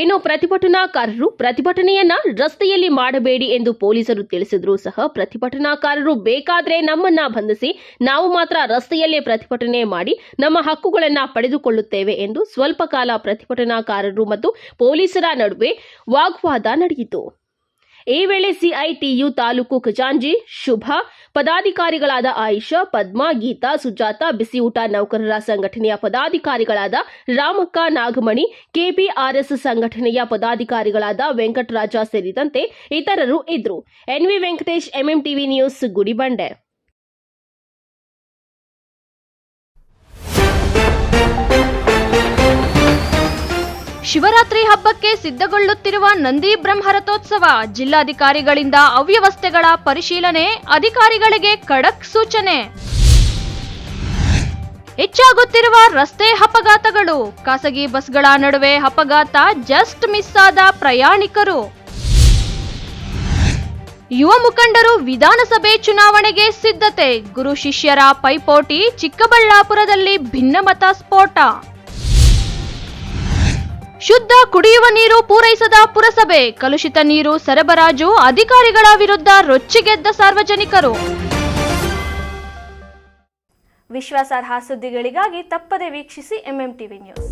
ಇನ್ನು ಪ್ರತಿಭಟನಾಕಾರರು ಪ್ರತಿಭಟನೆಯನ್ನ ರಸ್ತೆಯಲ್ಲಿ ಮಾಡಬೇಡಿ ಎಂದು ಪೊಲೀಸರು ತಿಳಿಸಿದ್ರು ಸಹ ಪ್ರತಿಭಟನಾಕಾರರು ಬೇಕಾದ್ರೆ ನಮ್ಮನ್ನ ಬಂಧಿಸಿ, ನಾವು ಮಾತ್ರ ರಸ್ತೆಯಲ್ಲೇ ಪ್ರತಿಭಟನೆ ಮಾಡಿ ನಮ್ಮ ಹಕ್ಕುಗಳನ್ನ ಪಡೆದುಕೊಳ್ಳುತ್ತೇವೆ ಎಂದು ಸ್ವಲ್ಪ ಕಾಲ ಪ್ರತಿಭಟನಾಕಾರರು ಮತ್ತು ಪೊಲೀಸರ ನಡುವೆ ವಾಗ್ವಾದ ನಡೆಯಿತು. ಈ ವೇಳೆ ಸಿಐಟಿಯು ತಾಲೂಕು ಖಜಾಂಜಿ ಶುಭಾ, ಪದಾಧಿಕಾರಿಗಳಾದ ಆಯಿಷಾ, ಪದ್ಮಾ, ಗೀತಾ, ಸುಜಾತ, ಬಿಸಿಯೂಟ ನೌಕರರ ಸಂಘಟನೆಯ ಪದಾಧಿಕಾರಿಗಳಾದ ರಾಮಕ್ಕ, ನಾಗಮಣಿ, ಕೆಪಿಆರ್ಎಸ್ ಸಂಘಟನೆಯ ಪದಾಧಿಕಾರಿಗಳಾದ ವೆಂಕಟರಾಜ ಸೇರಿದಂತೆ ಇತರರು ಇದ್ದರು. NV Venkatesh, MMTV news, Gudibande. Shivaratri ಹಬ್ಬಕ್ಕೆ ಸಿದ್ಧಗೊಳ್ಳುತ್ತಿರುವ ನಂದಿ ಬ್ರಹ್ಮರಥೋತ್ಸವ, ಜಿಲ್ಲಾಧಿಕಾರಿಗಳಿಂದ ಅವ್ಯವಸ್ಥೆಗಳ ಪರಿಶೀಲನೆ, ಅಧಿಕಾರಿಗಳಿಗೆ ಖಡಕ್ ಸೂಚನೆ. ಹೆಚ್ಚಾಗುತ್ತಿರುವ ರಸ್ತೆ ಅಪಘಾತಗಳು, ಖಾಸಗಿ ಬಸ್ಗಳ ನಡುವೆ ಅಪಘಾತ, ಜಸ್ಟ್ ಮಿಸ್ ಆದ ಪ್ರಯಾಣಿಕರು. ಯುವ ಮುಖಂಡರು ವಿಧಾನಸಭೆ ಚುನಾವಣೆಗೆ ಸಿದ್ಧತೆ, ಗುರು ಶಿಷ್ಯರ ಪೈಪೋಟಿ, ಚಿಕ್ಕಬಳ್ಳಾಪುರದಲ್ಲಿ ಭಿನ್ನಮತ ಸ್ಫೋಟ. ಶುದ್ಧ ಕುಡಿಯುವ ನೀರು ಪೂರೈಸದ ಪುರಸಭೆ, ಕಲುಷಿತ ನೀರು ಸರಬರಾಜು ಅಧಿಕಾರಿಗಳ ವಿರುದ್ಧ ರೊಚ್ಚಿಗೆದ್ದ ಸಾರ್ವಜನಿಕರು. ವಿಶ್ವಾಸಾರ್ಹ ಸುದ್ದಿಗಳಿಗಾಗಿ ತಪ್ಪದೆ ವೀಕ್ಷಿಸಿ MMTV ನ್ಯೂಸ್.